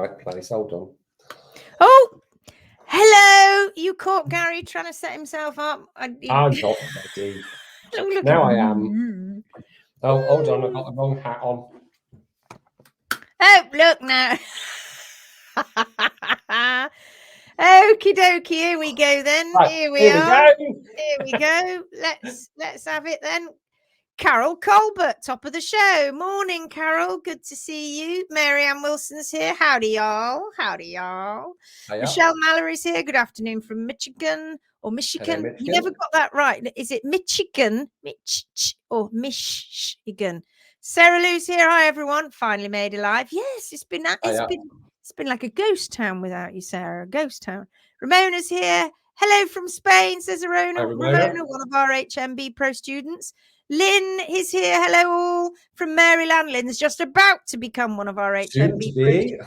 right place. Hold on. Oh, hello. You caught Garry trying to set himself up. I'm not ready. Look Now at I am. Oh, hold on. I've got the wrong hat on. Oh, look now. Okie dokie, here we go then. Right, Here we here are. we go. Here we go. Let's have it then. Carol Colbert, top of the show. Morning, Carol. Good to see you. Mary Ann Wilson's here. Howdy, y'all. Howdy, y'all. Hiya. Michelle Mallory's here. Good afternoon from Michigan or Michigan. Hello, Michigan. You never got that right. Is it Michigan? Or Michigan? Sarah Lou's here. Hi, everyone. Finally made alive. Yes, it's been like a ghost town without you, Sarah. A ghost town. Ramona's here. Hello from Spain, says Ramona. Hi, Ramona, one of our HMB Pro students. Lynn is here. Hello, all from Maryland. Lynn's just about to become one of our HMB Pro students.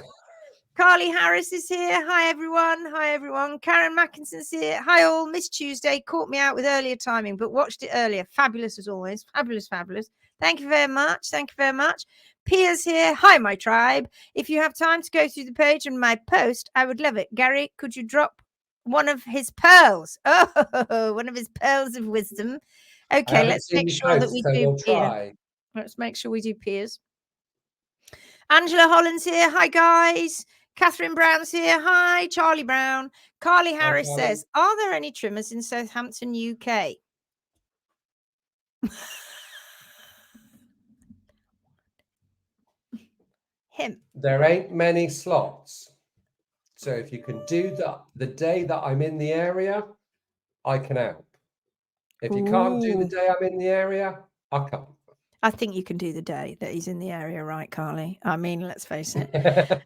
Carly Harris is here. Hi, everyone. Hi, everyone. Karen Mackinson's here. Hi, all. Missed Tuesday. Caught me out with earlier timing, but watched it earlier. Fabulous as always. Fabulous, fabulous. Thank you very much. Thank you very much. Pia's here. Hi, my tribe. If you have time to go through the page and my post, I would love it. Garry, could you drop one of his pearls? Oh, one of his pearls of wisdom. Okay, let's make sure that we do Pia. Let's make sure we do Pia's. Angela Holland's here. Hi, guys. Catherine Brown's here. Hi, Charlie Brown. Carly Harris says, are there any trimmers in Southampton, UK? Him. There ain't many slots. So if you can do that the day that I'm in the area, I can help. If you can't do the day I'm in the area, I can't. I think you can do the day that he's in the area, right, Carly? I mean, let's face it.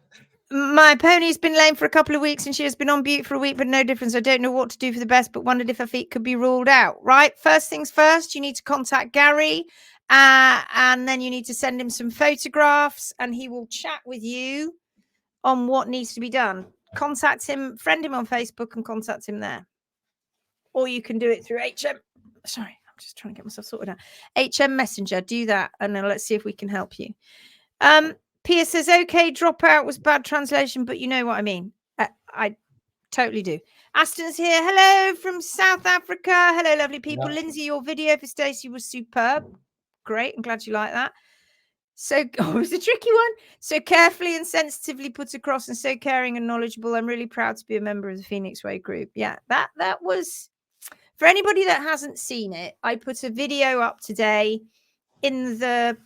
My pony's been lame for a couple of weeks and she has been on Butte for a week, but no difference. I don't know what to do for the best, but wondered if her feet could be ruled out. Right? First things first, you need to contact Garry and then you need to send him some photographs and he will chat with you on what needs to be done. Contact him, friend him on Facebook and contact him there. Or you can do it through HM. Sorry, I'm just trying to get myself sorted out. HM Messenger, do that. And then let's see if we can help you. Pia says, okay, dropout was bad translation, but you know what I mean. I totally do. Aston's here. Hello from South Africa. Hello, lovely people. Yeah. Lindsay, your video for Stacey was superb. Great. I'm glad you like that. So, it was a tricky one. So carefully and sensitively put across and so caring and knowledgeable. I'm really proud to be a member of the Phoenix Way group. Yeah, that was, for anybody that hasn't seen it, I put a video up today in the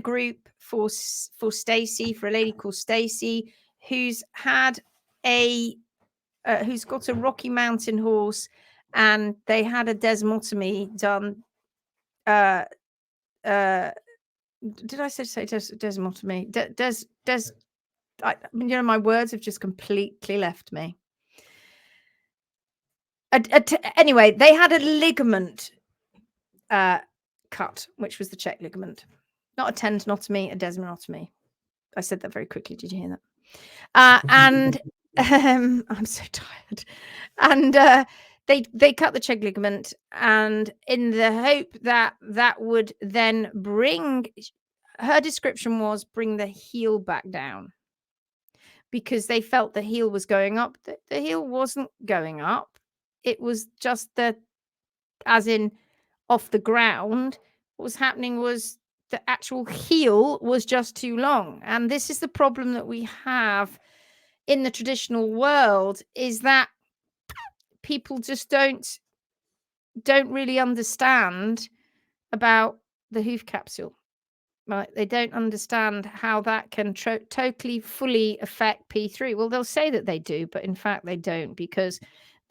group for Stacey, for a lady called Stacey, who's had who's got a Rocky Mountain horse, and they had a desmotomy done. Did I say desmotomy? You know, my words have just completely left me. Anyway, they had a ligament cut, which was the check ligament. Not a tendinotomy, a desmotomy. I said that very quickly. Did you hear that? And I'm so tired. And they cut the check ligament, and in the hope that that would then bring, her description was, bring the heel back down, because they felt the heel was going up. The heel wasn't going up. It was just as in off the ground. What was happening was the actual heel was just too long. And this is the problem that we have in the traditional world, is that people just don't really understand about the hoof capsule, right? They don't understand how that can totally, fully affect P3. Well, they'll say that they do, but in fact they don't, because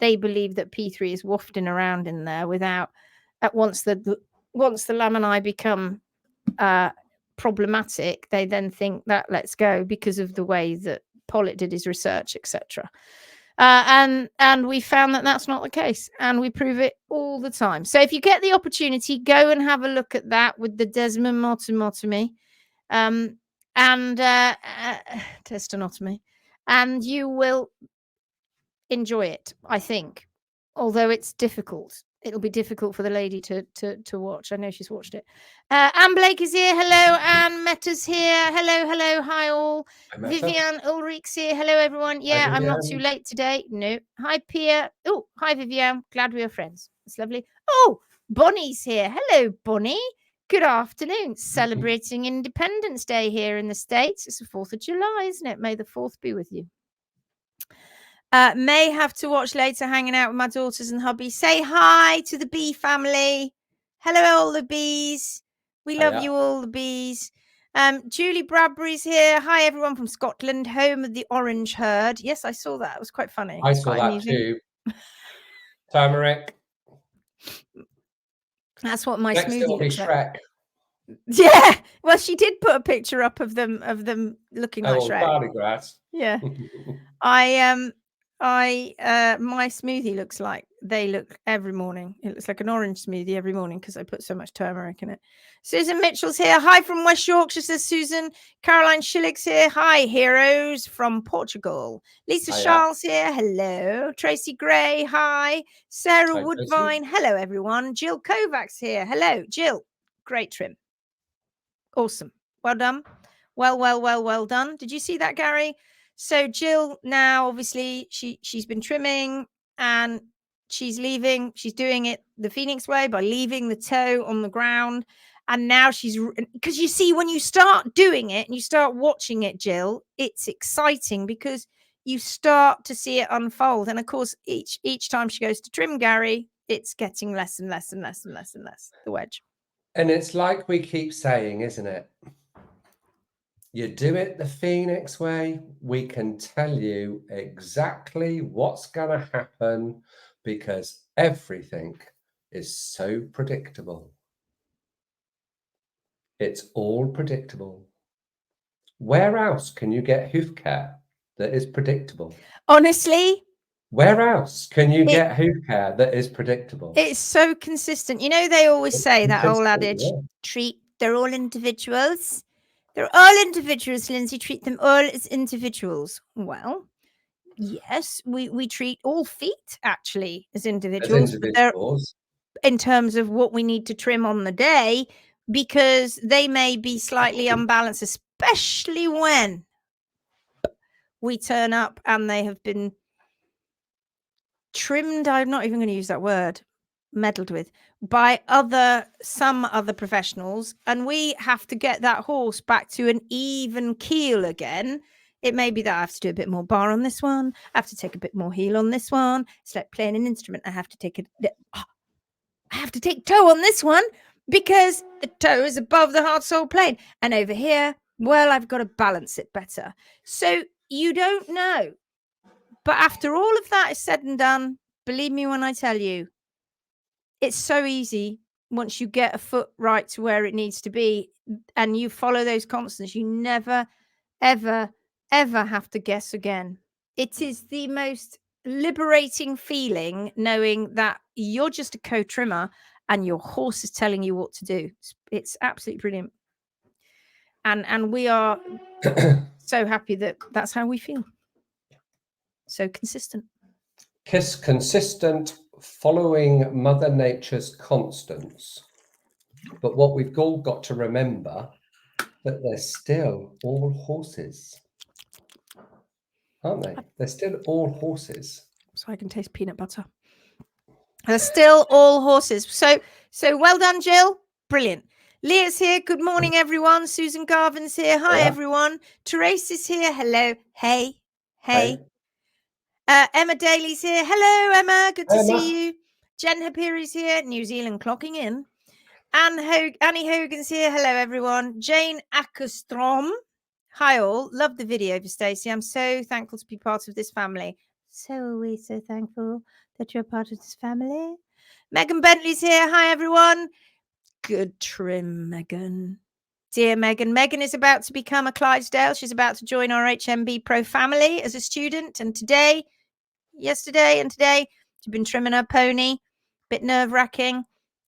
they believe that P3 is wafting around in there without, once the laminae become problematic, they then think that let's go, because of the way that Pollitt did his research, etc. And we found that that's not the case, and we prove it all the time. So if you get the opportunity, go and have a look at that with the desmotomy and testinotomy, and you will enjoy it, I think, although it's difficult. it'll be difficult for the lady to watch. I know she's watched it. Anne Blake is here. Hello, Anne. Meta's here. Hello. Hi, all. Vivian Ulrich's here. Hello, everyone. Yeah, I'm not too late today. No. Hi, Pia. Oh, hi, Vivian. Glad we are friends. It's lovely. Oh, Bonnie's here. Hello, Bonnie. Good afternoon. Celebrating Independence Day here in the States. It's the 4th of July, isn't it? May the 4th be with you. May have to watch later, hanging out with my daughters and hubby. Say hi to the bee family. Hello, all the bees. We love you all, the bees. Julie Bradbury's here. Hi, everyone from Scotland, home of the orange herd. Yes, I saw that. It was quite funny. I saw that too. Turmeric. That's what my Next smoothie looks like. Shrek. Yeah. Well, she did put a picture up of them looking like Shrek. Barley grass. Yeah. My smoothie looks like they look every morning. It looks like an orange smoothie every morning because I put so much turmeric in it. Susan Mitchell's here. Hi from West Yorkshire, says Susan. Caroline Schillig's here. Hi, heroes from Portugal. Lisa Charles here. Hello. Tracy Gray. Hi. Sarah Woodvine. Hello, everyone. Jill Kovacs here. Hello, Jill. Great trim. Awesome. Well done. Well done. Did you see that, Gary? So Jill now, obviously, she's been trimming and she's leaving. She's doing it the Phoenix way by leaving the toe on the ground. And now because you see, when you start doing it and you start watching it, Jill, it's exciting because you start to see it unfold. And of course, each time she goes to trim Garry, it's getting less and less and less and less and less, the wedge. And it's like we keep saying, isn't it? You do it the Phoenix way, we can tell you exactly what's going to happen because everything is so predictable. It's all predictable. Where else can you get hoof care that is predictable? Honestly, where else can you get hoof care that is predictable? It's so consistent. You know, they always say that old adage, they're all individuals. They're all individuals, Lindsay. Treat them all as individuals. Well, yes, we treat all feet actually as individuals, but they're in terms of what we need to trim on the day, because they may be slightly unbalanced, especially when we turn up and they have been trimmed. I'm not even going to use that word, meddled with by some other professionals, and we have to get that horse back to an even keel again. It may be that I have to do a bit more bar on this one. I have to take a bit more heel on this one. It's like playing an instrument. I have to take toe on this one because the toe is above the heart soul plane. And over here, well, I've got to balance it better. So you don't know. But after all of that is said and done, believe me when I tell you, it's so easy once you get a foot right to where it needs to be and you follow those constants. You never, ever, ever have to guess again. It is the most liberating feeling knowing that you're just a co-trimmer and your horse is telling you what to do. It's absolutely brilliant. And we are so happy that that's how we feel. So consistent. Consistent, following Mother Nature's constants. But what we've all got to remember, that they're still all horses. Aren't they? They're still all horses. So I can taste peanut butter. They're still all horses. So well done, Jill. Brilliant. Leah's here. Good morning, everyone. Susan Garvin's here. Hi, everyone. Therese is here. Hello. Hey. Emma Daly's here. Hello, Emma. Good to see you. Jen Hapiri's here. New Zealand clocking in. Annie Hogan's here. Hello, everyone. Jane Ackerstrom. Hi, all. Love the video for Stacey. I'm so thankful to be part of this family. So are we so thankful that you're part of this family. Megan Bentley's here. Hi, everyone. Good trim, Megan. Dear Megan. Megan is about to become a Clydesdale. She's about to join our HMB Pro family as a student. And yesterday and today, she's been trimming her pony. Bit nerve-wracking.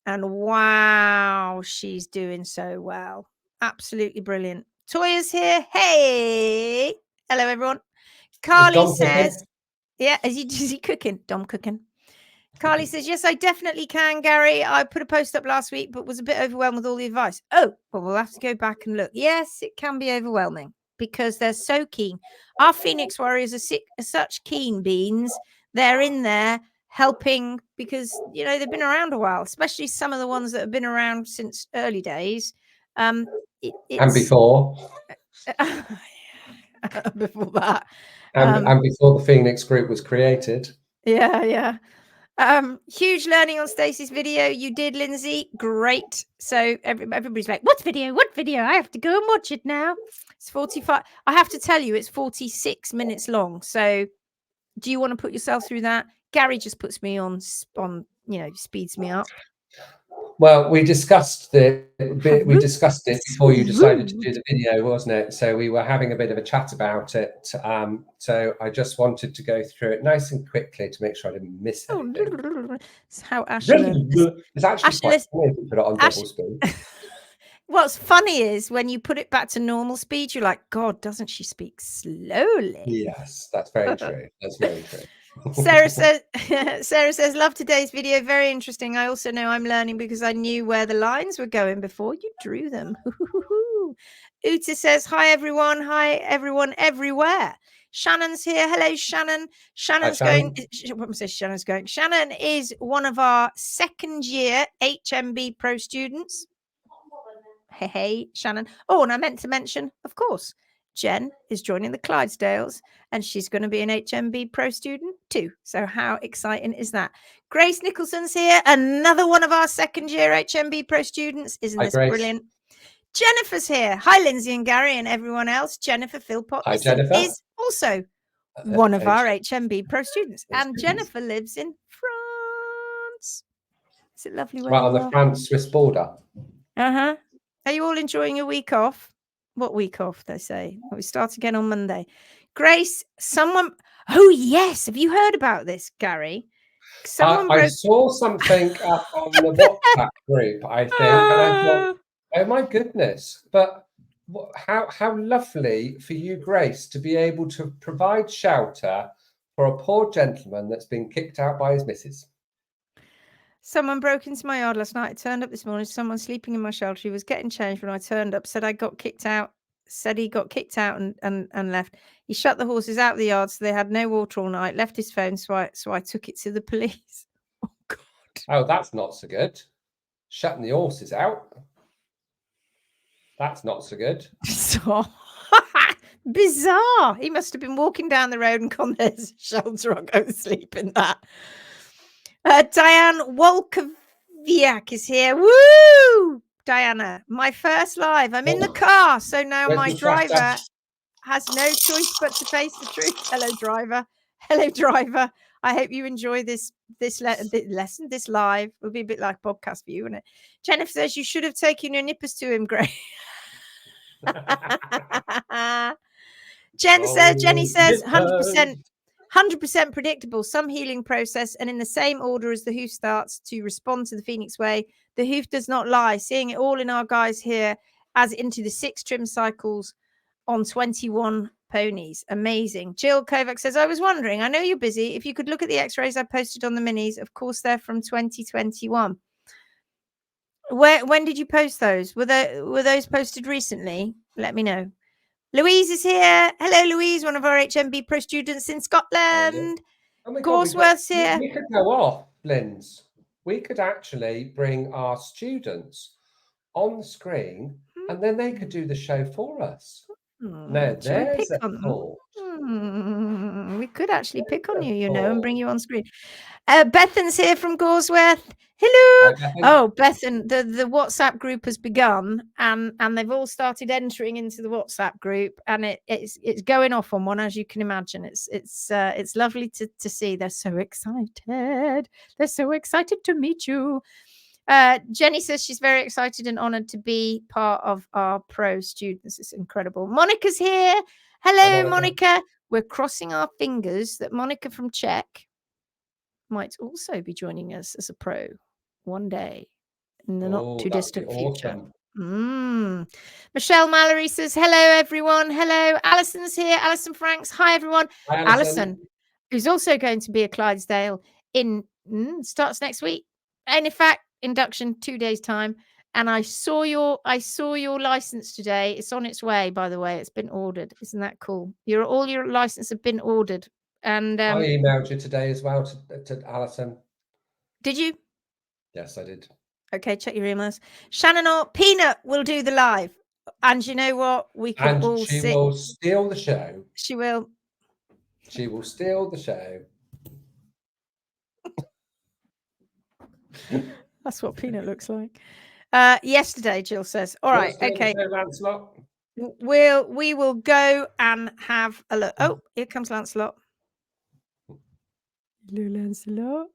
And wow, she's doing so well. Absolutely brilliant. Toya's here. Hey. Hello, everyone. Carly says, yeah, is he cooking? Dom cooking. Carly says, yes, I definitely can, Gary. I put a post up last week, but was a bit overwhelmed with all the advice. Oh, well, we'll have to go back and look. Yes, it can be overwhelming because they're so keen. Our Phoenix Warriors are such keen beans. They're in there helping because, you know, they've been around a while, especially some of the ones that have been around since early days. And before. Before that. And before the Phoenix group was created. Yeah. Huge learning on Stacey's video. You did, Lindsay. Great. So everybody's like, what video? What video? I have to go and watch it now. It's 45. I have to tell you, it's 46 minutes long. So do you want to put yourself through that? Gary just puts me on, speeds me up. Well, we discussed it before you decided to do the video, wasn't it? So we were having a bit of a chat about it. So I just wanted to go through it nice and quickly to make sure I didn't miss anything. It's how Ashley It's actually quite funny if you put it on double speed. What's funny is when you put it back to normal speed, you're like, God, doesn't she speak slowly? Yes, that's very true. That's very true. Sarah says, love today's video. Very interesting. I also know I'm learning because I knew where the lines were going before you drew them. Uta says, hi, everyone. Hi, everyone everywhere. Shannon's here. Hello, Shannon. Shannon's going. Shannon is one of our second year HMB Pro students. Hey, Shannon. Oh, and I meant to mention, of course, Jen is joining the Clydesdales and she's going to be an HMB Pro student too. So how exciting is that? Grace Nicholson's here, another one of our second year HMB Pro students. Isn't this brilliant? Jennifer's here. Hi, Lindsay and Gary and everyone else. Jennifer Philpott is also one of our HMB Pro students. And Jennifer lives in France. Is it lovely weather? Right on the France-Swiss border. Uh-huh. Are you all enjoying your week off? What week off, they say? Well, we start again on Monday. Grace, oh, yes. Have you heard about this, Gary? I saw something up on the WhatsApp group, I think, and I thought, oh, my goodness. But how lovely for you, Grace, to be able to provide shelter for a poor gentleman that's been kicked out by his missus. Someone broke into my yard last night. I turned up this morning. Someone sleeping in my shelter. He was getting changed when I turned up. Said I got kicked out. Said he got kicked out and left. He shut the horses out of the yard, so they had no water all night. Left his phone, so I took it to the police. Oh God! Oh, that's not so good. Shutting the horses out. That's not so good. Bizarre. He must have been walking down the road and gone, there's a shelter. I'll go sleep in that. Diane Wolkowiak is here. Woo! Diana, my first live. I'm in the car, so now my driver has no choice but to face the truth. Hello, driver. Hello, driver. I hope you enjoy this lesson, this live. It'll be a bit like podcast for you, won't it? Jennifer says you should have taken your nippers to him, Gray. Jenny says 100% predictable, some healing process, and in the same order as the hoof starts to respond to the Phoenix way. The hoof does not lie. Seeing it all in our guys here as into the 6 trim cycles on 21 ponies. Amazing. Jill Kovac says, I was wondering, I know you're busy, if you could look at the x-rays I posted on the minis. Of course, they're from 2021. When did you post those? Were those posted recently? Let me know. Louise is here. Hello, Louise, one of our HMB Pro students in Scotland. Gorsworth's here. We could go off, Linz. We could actually bring our students on the screen and then they could do the show for us. No, there's a thought. We could actually pick on you, and bring you on screen. Bethan's here from Gorsworth. Hello. Oh, Bethan, the WhatsApp group has begun, and they've all started entering into the WhatsApp group, and it's going off on one, as you can imagine. It's lovely to see. They're so excited. They're so excited to meet you. Jenny says she's very excited and honored to be part of our pro students. It's incredible. Monica's here. Hello, Monica. We're crossing our fingers that Monica from Czech might also be joining us as a pro one day in the not too distant future. Michelle Mallory says, hello, everyone. Hello. Alison's here. Alison Franks. Hi, everyone. Hi, Alison, who's also going to be a Clydesdale in Starts next week. And in fact, induction 2 days time. And I saw your license today. It's on its way, by the way. It's been ordered. Isn't that cool? All your license have been ordered. And I emailed you today as well to Alison. Did you? Yes, I did. Okay, check your emails. Shannon or Peanut will do the live. And you know what? We could And all she sit. will steal the show. She will. She will steal the show. That's what Peanut looks like. Yesterday, Jill says. All right, okay. Lancelot. We will go and have a look. Oh, here comes Lancelot. Hello, Lancelot.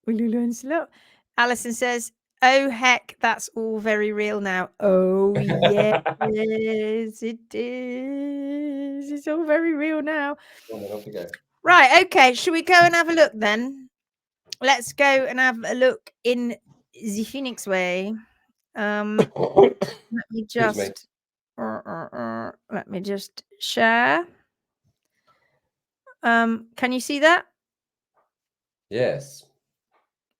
Hello, Lancelot. Alison says, "Oh heck, that's all very real now." Oh yes, it is. It's all very real now. Right, okay. Should we go and have a look then? Let's go and have a look in the Phoenix way. Let me just share. Can you see that? Yes.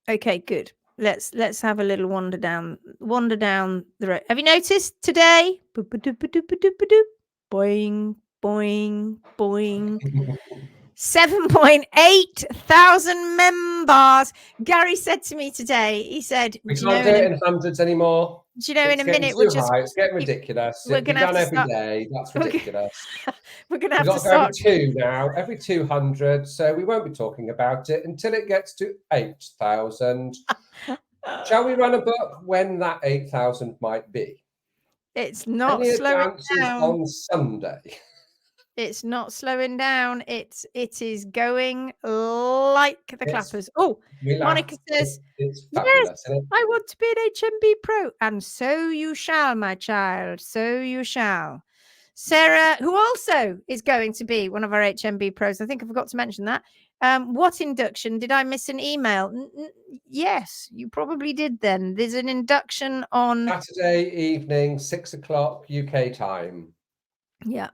Okay, good. Let's have a little wander down the road. Have you noticed today? Boing, boing, boing. 7.8 thousand members. Gary said to me today, he said, we can't do it in hundreds anymore. Do you know, in a minute we're just high. It's getting ridiculous. We're going to have to every day. That's ridiculous. We're going to have to start every 2 now, every 200. So we won't be talking about it until it gets to 8,000. Shall we run a book when that 8,000 might be? It's not slowing down on Sunday. It's not slowing down. It is going like the clappers. Oh, Monica says, it's fabulous, yes, isn't it? I want to be an HMB pro. And so you shall, my child. So you shall. Sarah, who also is going to be one of our HMB pros. I think I forgot to mention that. What induction? Did I miss an email? Yes, you probably did then. There's an induction on Saturday evening, 6 o'clock UK time. Yeah.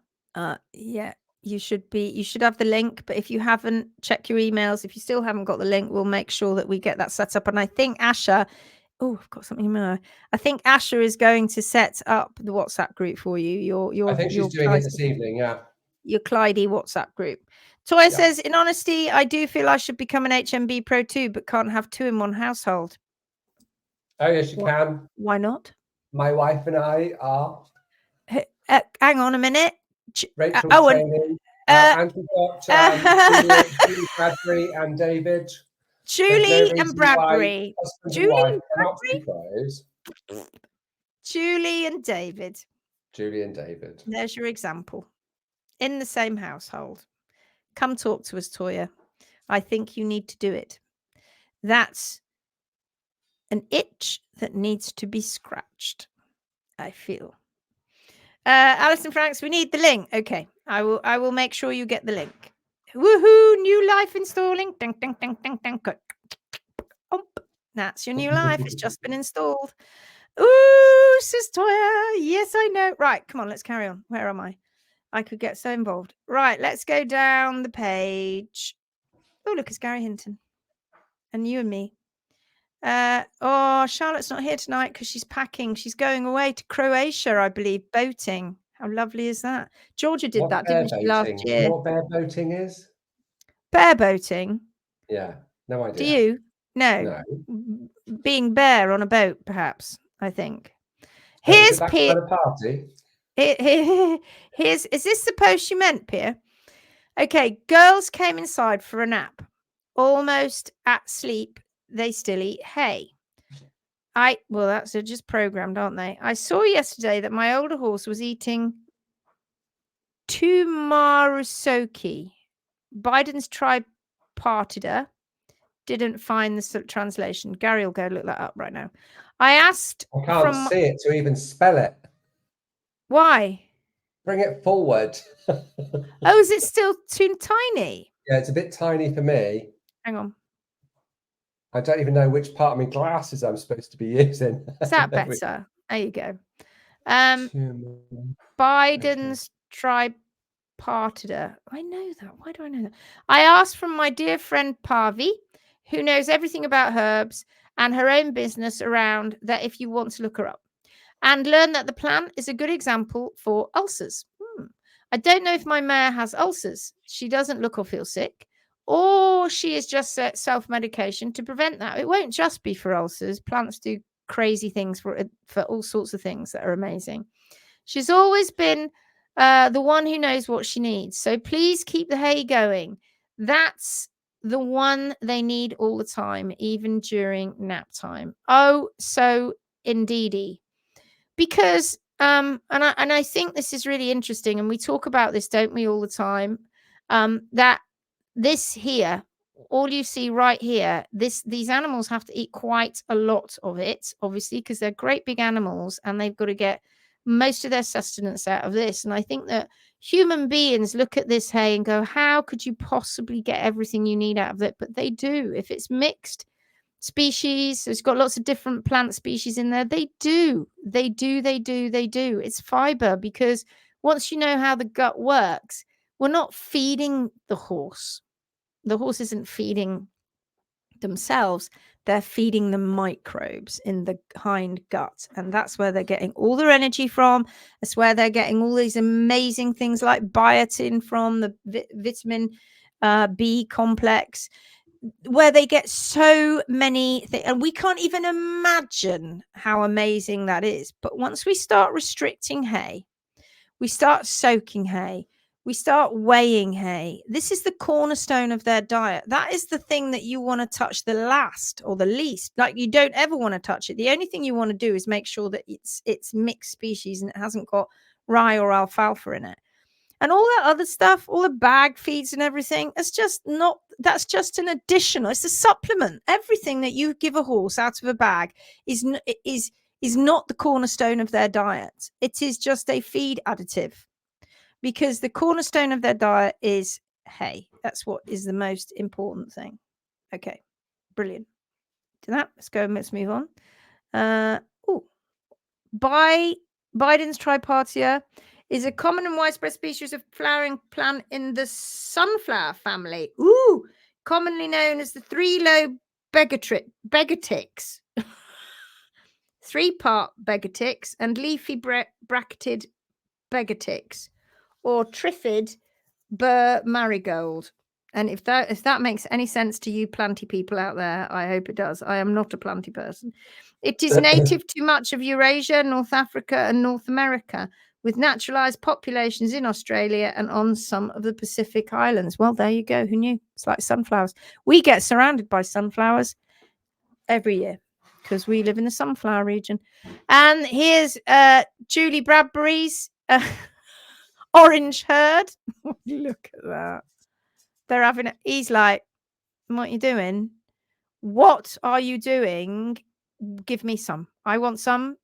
Yeah, you should have the link, but if you haven't, check your emails. If you still haven't got the link, we'll make sure that we get that set up. And I think Asha, I've got something in my eye. I think Asha is going to set up the WhatsApp group for you. I think she's doing it this evening, yeah. Your Clydie WhatsApp group. Toya says, in honesty, I do feel I should become an HMB pro too, but can't have 2 in one household. Oh, yes, you can. Why not? My wife and I are. Hang on a minute. Rachel and we've got Julie Bradbury and David. Julie and Bradbury. Julie and David. Julie and David. There's your example. In the same household. Come talk to us, Toya. I think you need to do it. That's an itch that needs to be scratched, I feel. Alison Franks, we need the link. Okay, I will make sure you get the link. Woohoo! New life installing. Ding, ding, ding, ding, ding. That's your new life. It's just been installed. Ooh, says Toya. Yes, I know. Right, come on, let's carry on. Where am I? I could get so involved. Right, let's go down the page. Oh, look, it's Garry Hinton. And you and me. Charlotte's not here tonight because she's packing. She's going away to Croatia, I believe, boating. How lovely is that? Georgia did that, didn't she, last year? You know what bear boating is? Bear boating? Yeah, no idea. Do you? No. Being bear on a boat, perhaps, I think. Here's Pierre. Kind of party? Is this the post you meant, Pierre? Okay, girls came inside for a nap. Almost at sleep. They still eat hay. That's just programmed, aren't they? I saw yesterday that my older horse was eating Tumarusoki. Biden's tripartida. Didn't find the translation. Gary will go look that up right now. I asked. I can't see it to even spell it. Why? Bring it forward. Oh, is it still too tiny? Yeah, it's a bit tiny for me. Hang on. I don't even know which part of my glasses I'm supposed to be using. Is that better? There you go. Biden's tripartida. parted her. I know that. Why do I know that? I asked from my dear friend Parvi, who knows everything about herbs and her own business around that, if you want to look her up, and learn that the plant is a good example for ulcers. I don't know if my mare has ulcers. She doesn't look or feel sick, or she is just self-medication to prevent that. It won't just be for ulcers. Plants do crazy things for all sorts of things that are amazing. She's always been the one who knows what she needs. So please keep the hay going. That's the one they need all the time, even during nap time. Oh, so indeedy. Because and I think this is really interesting, and we talk about this, don't we, all the time, that this here, all you see right here, these animals have to eat quite a lot of it, obviously, because they're great big animals and they've got to get most of their sustenance out of this. And I think that human beings look at this hay and go, how could you possibly get everything you need out of it? But they do. If it's mixed species, so it's got lots of different plant species in there, they do. It's fiber, because once you know how the gut works, we're not feeding the horse. The horse isn't feeding themselves, they're feeding the microbes in the hind gut, and that's where they're getting all their energy from. That's where they're getting all these amazing things like biotin from, the vitamin B complex, where they get so many things, and we can't even imagine how amazing that is. But once we start restricting hay, we start soaking hay, we start weighing hay, this is the cornerstone of their diet. That is the thing that you want to touch the last or the least. Like, you don't ever want to touch it. The only thing you want to do is make sure that it's mixed species and it hasn't got rye or alfalfa in it. And all that other stuff, all the bag feeds and everything, that's just an additional, it's a supplement. Everything that you give a horse out of a bag is not the cornerstone of their diet. It is just a feed additive, because the cornerstone of their diet is hay. That's what is the most important thing. Okay, brilliant. To that, let's move on. Biden's tripartia is a common and widespread species of flowering plant in the sunflower family. Commonly known as the three-lobe begotix, three-part begotix, and leafy bracketed begotix, or triffid burr marigold. And if that makes any sense to you planty people out there, I hope it does. I am not a planty person. It is native to much of Eurasia, North Africa, and North America, with naturalized populations in Australia and on some of the Pacific Islands. Well, there you go. Who knew? It's like sunflowers. We get surrounded by sunflowers every year because we live in the sunflower region. And here's Julie Bradbury's orange herd. Look at that. They're having it. He's like, what are you doing? What are you doing? Give me some. I want some,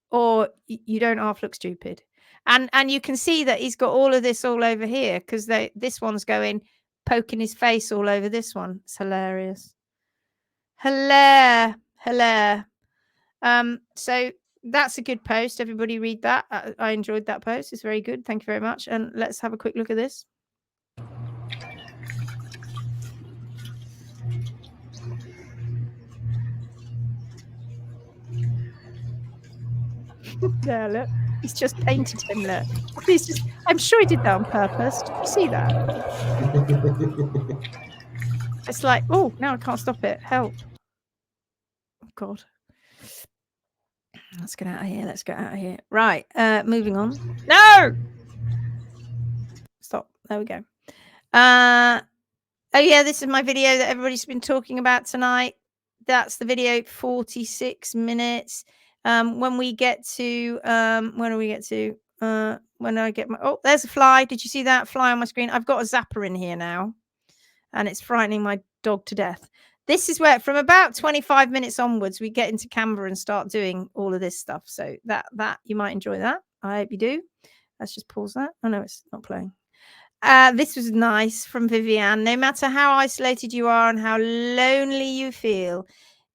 or you don't half look stupid. And you can see that he's got all of this all over here, because this one's poking his face all over this one. It's hilarious. Hilarious. So that's a good post. Everybody read that. I enjoyed that post. It's very good. Thank you very much. And let's have a quick look at this. Yeah, look. He's just painted him, look. I'm sure he did that on purpose. Did you see that? It's like, oh, now I can't stop it. Help. Oh, God. Let's get out of here. Right. Moving on. No! Stop. There we go. Oh, yeah, this is my video that everybody's been talking about tonight. That's the video, 46 minutes. When we get to, when do we get to? When I get my, oh, there's a fly. Did you see that fly on my screen? I've got a zapper in here now, and it's frightening my dog to death. This is where, from about 25 minutes onwards, we get into Canva and start doing all of this stuff. So that you might enjoy that. I hope you do. Let's just pause that. Oh, no, it's not playing. This was nice from Vivian. No matter how isolated you are and how lonely you feel,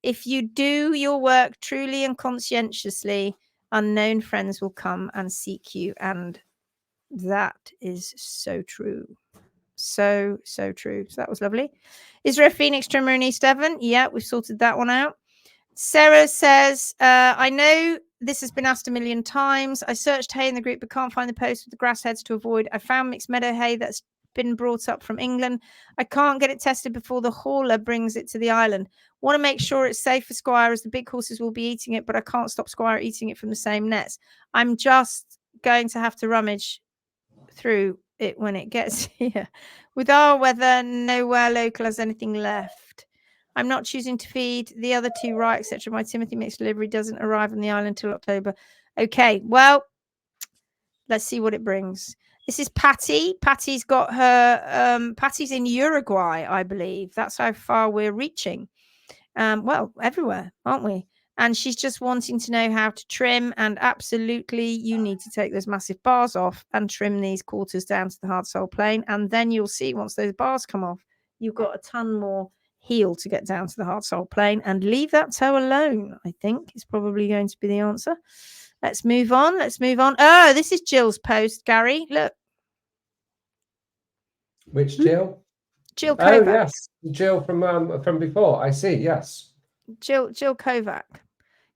if you do your work truly and conscientiously, unknown friends will come and seek you and That is so true. So true. So that was lovely. Is there a Phoenix trimmer in East Devon? Yeah, we've sorted that one out. Sarah says, I know this has been asked a million times. I searched hay in the group but can't find the post with the grass heads to avoid. I found mixed meadow hay that's been brought up from England. I can't get it tested before the hauler brings it to the island. Want to make sure it's safe for Squire as the big horses will be eating it, but I can't stop Squire eating it from the same nets. I'm just going to have to rummage through it when it gets here. With our weather, nowhere local has anything left. I'm not choosing to feed the other two right, etc. My Timothy mixed delivery doesn't arrive on the island till October. Okay, well, let's see what it brings. This is Patty. Patty's got her, Patty's in Uruguay, I believe. That's how far we're reaching. Well, everywhere, aren't we? And she's just wanting to know how to trim. And absolutely, you need to take those massive bars off and trim these quarters down to the hard sole plane. And then you'll see once those bars come off, you've got a ton more heel to get down to the hard sole plane, and leave that toe alone, I think is probably going to be the answer. Let's move on. Let's move on. Oh, this is Jill's post, Garry. Look. Which Jill? Jill Kovac. Oh, yes. Jill from before. I see. Yes. Jill Kovac.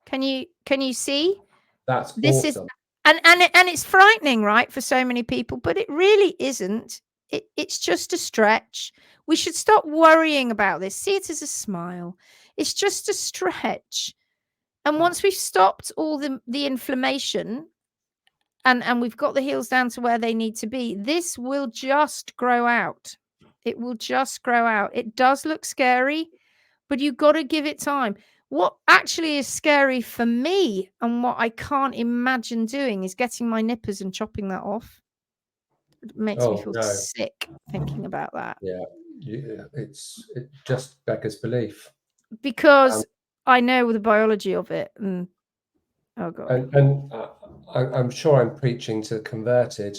Can you see? That's this awesome. Is and it's frightening, right, for so many people, but it really isn't. It's just a stretch. We should stop worrying about this. See it as a smile. It's just a stretch. And once we've stopped all the inflammation and we've got the heels down to where they need to be, this will just grow out. It will just grow out. It does look scary, but you've got to give it time. What actually is scary for me and what I can't imagine doing is getting my nippers and chopping that off. It makes me feel sick thinking about that. Yeah, it just beggars belief. Because I know the biology of it. And oh God. And I'm sure I'm preaching to the converted.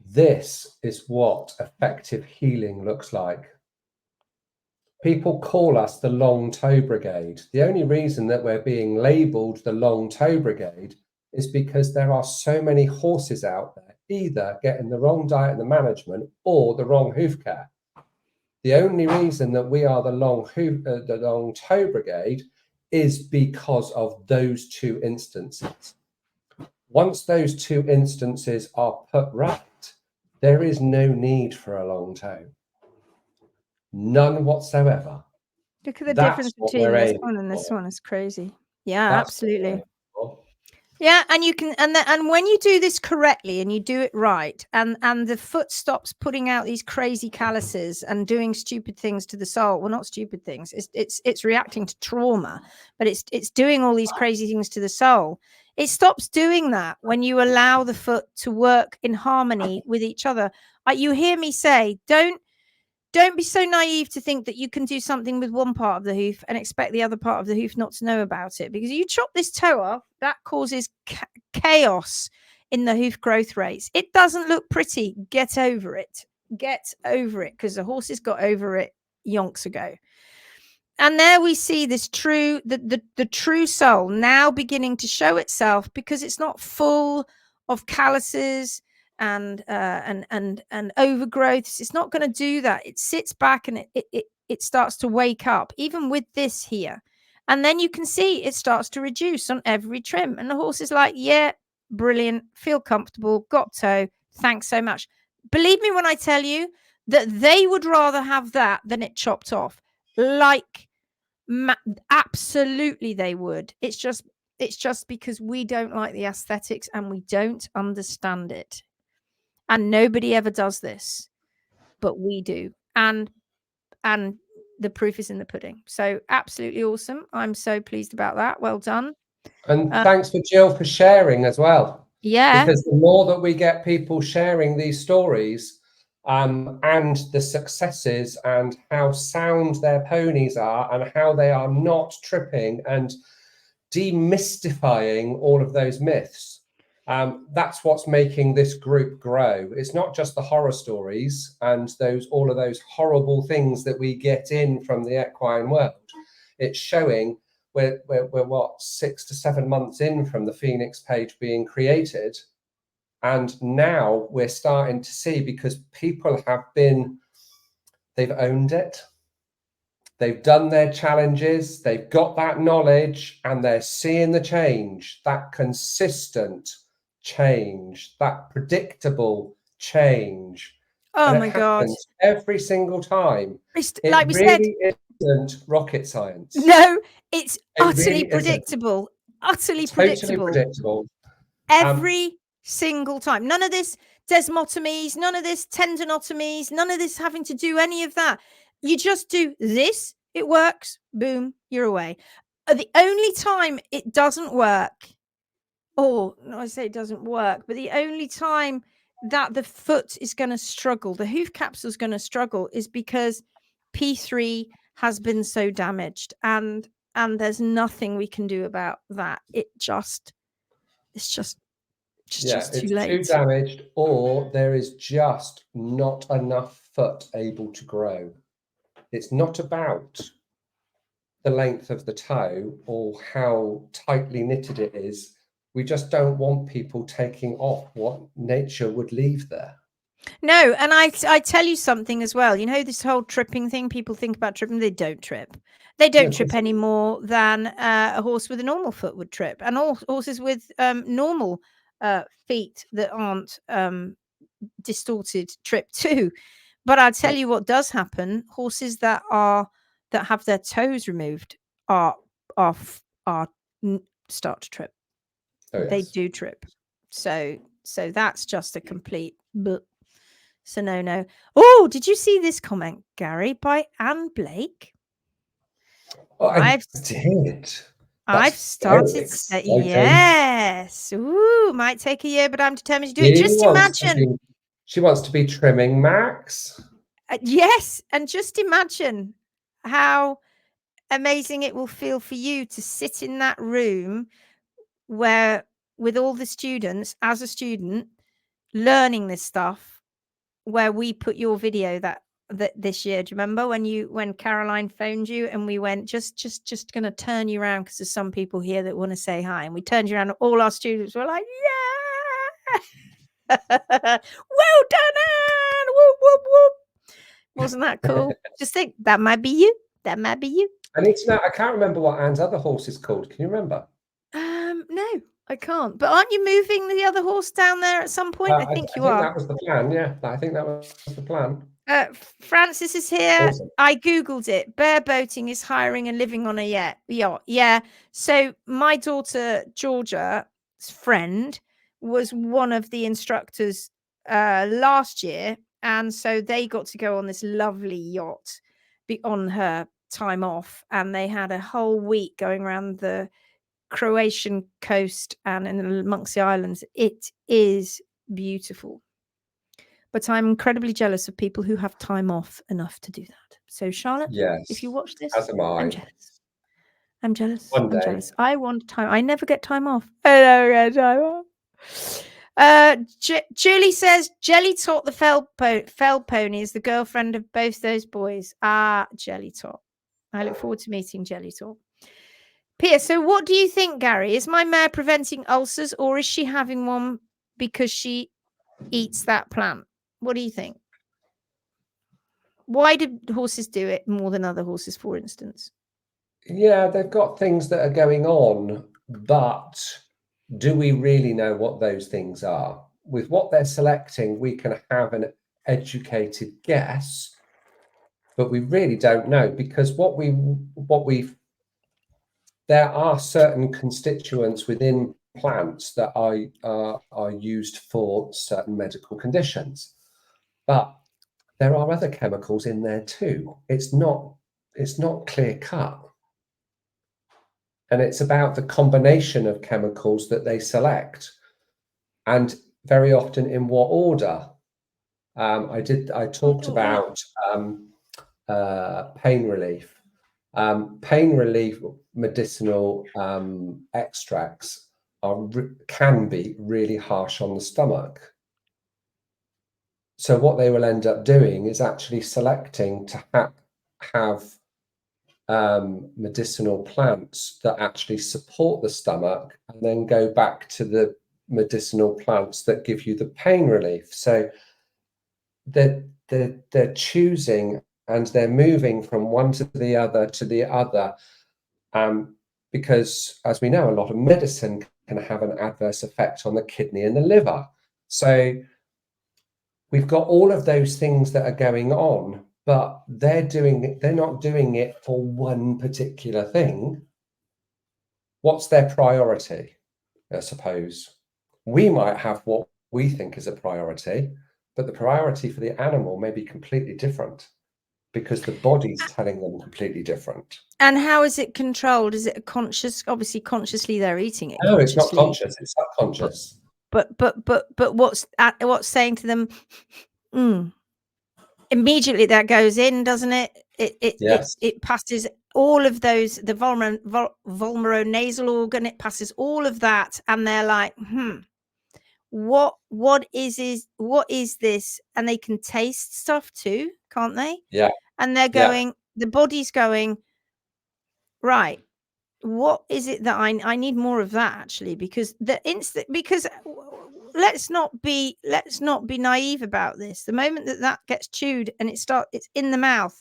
This is what effective healing looks like. People call us the long toe brigade. The only reason that we're being labelled the long toe brigade is because there are so many horses out there either getting the wrong diet and the management or the wrong hoof care. The only reason that we are the long toe brigade is because of those two instances. Once those two instances are put right, there is no need for a long toe. None whatsoever. Look at the difference between this one and this one. Is crazy. Yeah, absolutely. Yeah, and you can, and when you do this correctly and you do it right, and the foot stops putting out these crazy calluses and doing stupid things to the sole. Well, not stupid things. It's reacting to trauma, but it's doing all these crazy things to the sole. It stops doing that when you allow the foot to work in harmony with each other. You hear me say, don't be so naive to think that you can do something with one part of the hoof and expect the other part of the hoof not to know about it. Because you chop this toe off, that causes chaos in the hoof growth rates. It doesn't look pretty. Get over it. Get over it, because the horses got over it yonks ago. And there we see this true, the true sole now beginning to show itself, because it's not full of calluses and overgrowths. It's not going to do that. It sits back and it starts to wake up, even with this here. And then you can see it starts to reduce on every trim. And the horse is like, yeah, brilliant, feel comfortable, got toe, thanks so much. Believe me when I tell you that they would rather have that than it chopped off. Like, absolutely they would. It's just because we don't like the aesthetics and we don't understand it. And nobody ever does this, but we do. And the proof is in the pudding. So absolutely awesome. I'm so pleased about that. Well done. And thanks for Jill for sharing as well. Yeah. Because the more that we get people sharing these stories and the successes and how sound their ponies are and how they are not tripping and demystifying all of those myths, that's what's making this group grow. It's not just the horror stories and all of those horrible things that we get in from the equine world. It's showing we're what, 6 to 7 months in from the Phoenix page being created, And now we're starting to see, because people they've owned it. They've done their challenges, they've got that knowledge, and they're seeing the change, that consistent change, that predictable change. Oh And my it God. happens every single time. It's, It like we really isn't rocket science. said, no, it's It utterly really isn't. predictable. Utterly Totally predictable. predictable. Every single time. None of this desmotomies, none of this tendinotomies, none of this having to do any of that. You just do this, it works, boom, you're away. The only time it doesn't work, or no, I say it doesn't work, but the only time that the foot is going to struggle, the hoof capsule is going to struggle, is because P3 has been so damaged, and there's nothing we can do about that. It's just too late. Too damaged, or there is just not enough foot able to grow. It's not about the length of the toe or how tightly knitted it is. We just don't want people taking off what nature would leave there. No, and I tell you something as well. You know, this whole tripping thing, people think about tripping, they don't trip. They don't trip any more than a horse with a normal foot would trip. And all horses with normal feet that aren't distorted trip too. But I'll tell you what does happen. Horses that have their toes removed start to trip. Oh, yes. They do trip. So that's just a complete so no. Oh, did you see this comment, Gary, by Anne Blake? Oh, I did. I've started. Yes. Ooh, might take a year, but I'm determined to do it. Just imagine. She wants to be trimming Max. Yes, and just imagine how amazing it will feel for you to sit in that room where, with all the students, as a student, learning this stuff, where we put your video that this year. Do you remember when Caroline phoned you and we went just going to turn you around because there's some people here that want to say hi, and we turned you around and all our students were like, yeah, well done, Anne. Whoop, whoop, whoop. Wasn't that cool? Just think, that might be you. That might be you. I need to know. I can't remember what Anne's other horse is called. Can you remember? No, I can't. But aren't you moving the other horse down there at some point? I think you are. That was the plan. Yeah, I think that was the plan. Francis is here. Awesome. I googled it. Bear boating is hiring and living on a yacht. Yeah. So my daughter Georgia's friend was one of the instructors last year, and so they got to go on this lovely yacht on her time off, and they had a whole week going around the Croatian coast and amongst the islands. It is beautiful. But I'm incredibly jealous of people who have time off enough to do that. So, Charlotte, yes, if you watch this, as am I. I'm jealous. I'm jealous. One day. I'm jealous. I want time. I never get time off. I never get time off. Julie says, Jelly Tot the fell pony is the girlfriend of both those boys. Jelly Tot. I look forward to meeting Jelly Tot. Pia, so what do you think, Gary? Is my mare preventing ulcers, or is she having one because she eats that plant? What do you think? Why do horses do it more than other horses, for instance? Yeah, they've got things that are going on, but do we really know what those things are? With what they're selecting, we can have an educated guess, but we really don't know, because there are certain constituents within plants that are used for certain medical conditions, but there are other chemicals in there too. It's not clear cut. And it's about the combination of chemicals that they select, and very often in what order. I talked about pain relief. Pain relief medicinal extracts can be really harsh on the stomach. So what they will end up doing is actually selecting to have medicinal plants that actually support the stomach, and then go back to the medicinal plants that give you the pain relief. So they're choosing and they're moving from one to the other, because, as we know, a lot of medicine can have an adverse effect on the kidney and the liver. So we've got all of those things that are going on, but they're not doing it for one particular thing. What's their priority? I suppose we might have what we think is a priority, but the priority for the animal may be completely different because the body's telling them completely different. And how is it controlled? Is it a conscious? Obviously, consciously they're eating it. No, it's not conscious. It's subconscious. But what's saying to them? Immediately that goes in, doesn't it? It passes all of those, the vulvaronasal organ. It passes all of that, and they're like, what is this? And they can taste stuff too, can't they? Yeah. And they're going, the body's going, right, what is it that I need more of that, actually, because let's not be naive about this. The moment that gets chewed and it's in the mouth,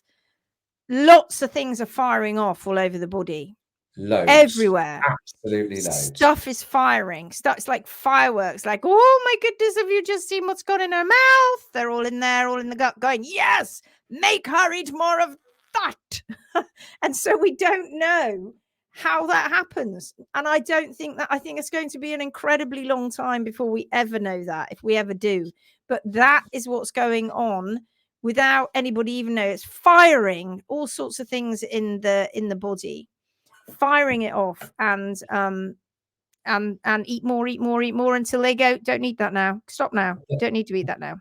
lots of things are firing off all over the body. Loads. Everywhere. Absolutely loads. Stuff is firing. It's like fireworks. Like, oh my goodness, have you just seen what's gone in her mouth? They're all in there, all in the gut, going, yes, make her eat more of that. And so we don't know how that happens. And I think it's going to be an incredibly long time before we ever know that, if we ever do. But that is what's going on without anybody even know. It's firing all sorts of things in the body, firing it off, and eat more until they go, don't need that now. Stop now. You don't need to eat that now.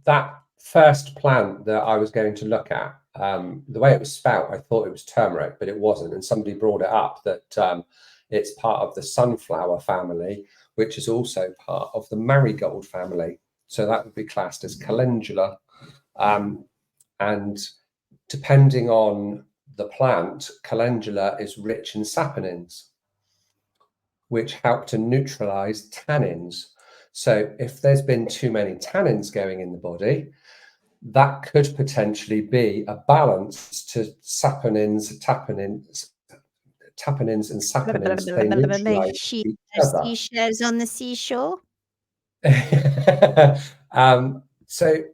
That first plant that I was going to look at, the way it was spelt, I thought it was turmeric, but it wasn't. And somebody brought it up that it's part of the sunflower family, which is also part of the marigold family. So that would be classed as calendula. And depending on the plant, calendula is rich in saponins, which help to neutralize tannins. So if there's been too many tannins going in the body, that could potentially be a balance to saponins and saponins. They neutralize each other. Seashells on the seashore. So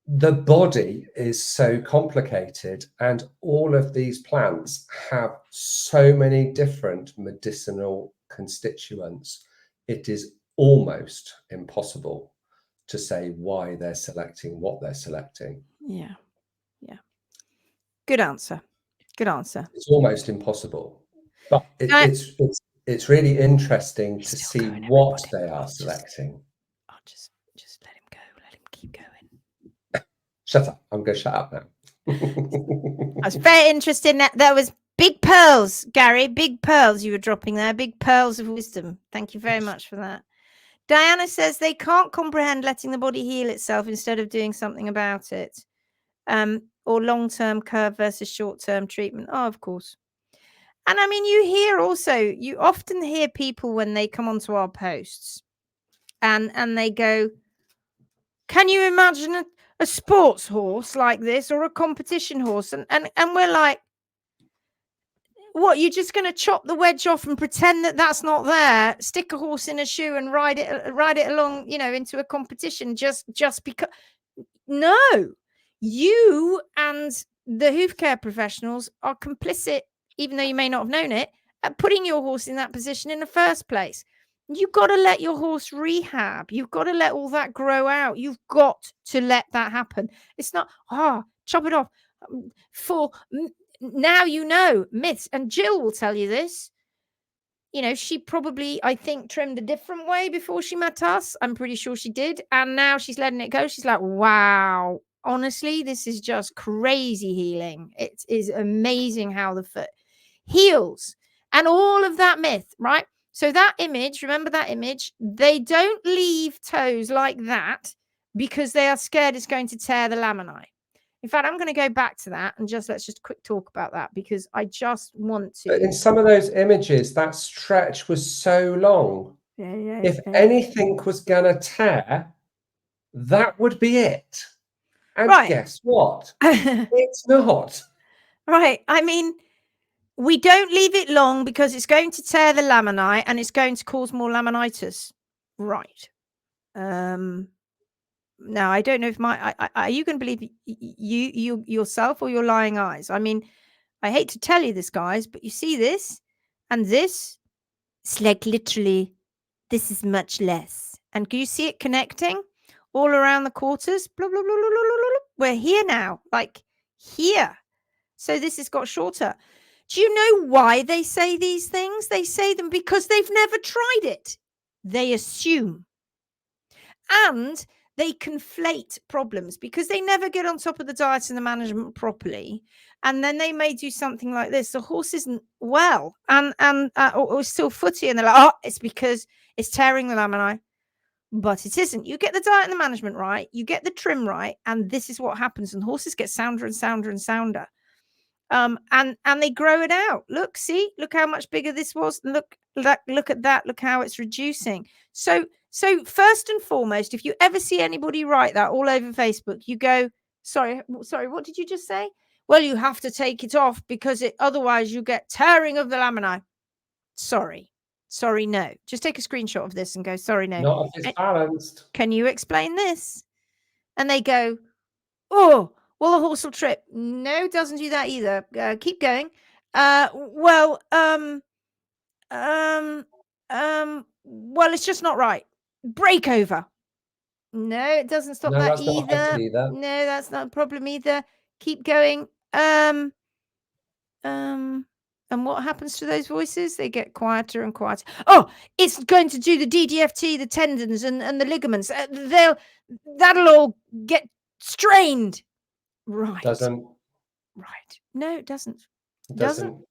the body is so complicated, and all of these plants have so many different medicinal constituents. It is almost impossible to say why they're selecting what they're selecting. Yeah. Good answer. It's almost impossible, but it's really interesting to see what they are selecting. I'll just let him go. Let him keep going. Shut up. I'm going to shut up now. I was very interested in that. There was big pearls, Garry. Big pearls you were dropping there. Big pearls of wisdom. Thank you very much for that. Diana says they can't comprehend letting the body heal itself instead of doing something about it. Or long-term curve versus short-term treatment. Oh, of course. And I mean, you often hear people when they come onto our posts and they go, can you imagine a sports horse like this or a competition horse? And we're like, what, you're just going to chop the wedge off and pretend that that's not there, stick a horse in a shoe and ride it along, into a competition just because? No, you and the hoof care professionals are complicit, even though you may not have known it, at putting your horse in that position in the first place. You've got to let your horse rehab. You've got to let all that grow out. You've got to let that happen. It's not, chop it off. Now you know myths. And Jill will tell you this. She probably, I think, trimmed a different way before she met us. I'm pretty sure she did. And now she's letting it go. She's like, wow, honestly, this is just crazy healing. It is amazing how the foot heals. And all of that myth, right? So that image, remember that image, they don't leave toes like that because they are scared it's going to tear the laminae. In fact, I'm going to go back to that and let's just quick talk about that, because I just want to. But in some of those images, that stretch was so long. If anything was going to tear, that would be it. And Right. guess what? It's not. Right. I mean, we don't leave it long because it's going to tear the laminate and it's going to cause more laminitis. Right. Now, I don't know if are you going to believe you yourself or your lying eyes? I mean, I hate to tell you this, guys, but you see this and this, it's like literally, this is much less. And can you see it connecting all around the quarters? Blah, blah, blah, blah, blah, blah, blah. We're here now, like here. So this has got shorter. Do you know why they say these things? They say them because they've never tried it. They assume. And they conflate problems because they never get on top of the diet and the management properly. And then they may do something like this. The horse isn't well or still footy. And they're like, oh, it's because it's tearing the laminae. But it isn't. You get the diet and the management right. You get the trim right. And this is what happens. And horses get sounder and sounder and sounder. And they grow it out. Look, see, look how much bigger this was. Look at that. Look how it's reducing. So first and foremost, if you ever see anybody write that all over Facebook, you go, sorry, what did you just say? Well, you have to take it off because otherwise you get tearing of the laminae. Sorry, no. Just take a screenshot of this and go, sorry, no. Not if it's balanced. Can you explain this? And they go, oh, well, the horse will trip. No, doesn't do that either. Keep going. Well, it's just not right. Break over. No, it doesn't stop that either. No, that's not a problem either. Keep going. And what happens to those voices? They get quieter and quieter. Oh, it's going to do the DDFT, the tendons and the ligaments. That'll all get strained. Right. Doesn't. Right. No, it doesn't. Doesn't.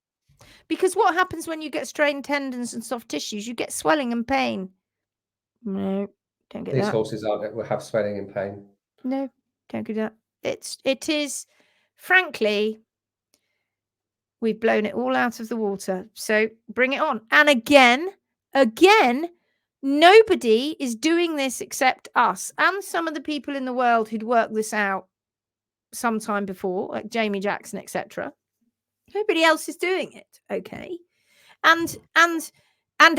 Because what happens when you get strained tendons and soft tissues? You get swelling and pain. No, don't get that. These horses will have swelling and pain. No, don't get that. It is, frankly, we've blown it all out of the water. So bring it on. And again, nobody is doing this except us and some of the people in the world who'd worked this out sometime before, like Jamie Jackson, etc. Nobody else is doing it. Okay. And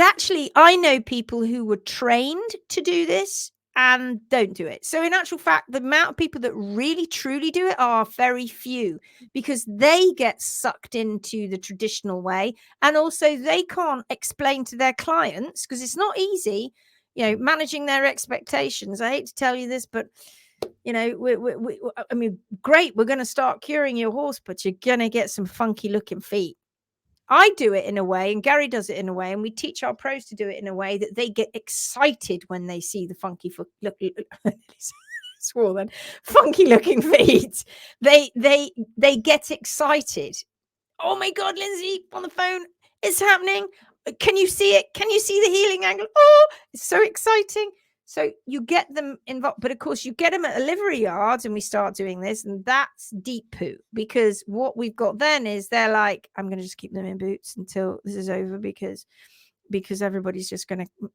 actually, I know people who were trained to do this and don't do it. So in actual fact, the amount of people that really truly do it are very few because they get sucked into the traditional way. And also they can't explain to their clients because it's not easy, managing their expectations. I hate to tell you this, but I mean, great, we're going to start curing your horse, but you're going to get some funky looking feet. I do it in a way, and Garry does it in a way, and we teach our pros to do it in a way that they get excited when they see the funky funky looking feet. They get excited. Oh my God, Lindsay, on the phone, it's happening. Can you see it? Can you see the healing angle? Oh, it's so exciting. So you get them involved, but of course you get them at a livery yard and we start doing this, and that's deep poo, because what we've got then is they're like, I'm going to just keep them in boots until this is over because everybody's just going to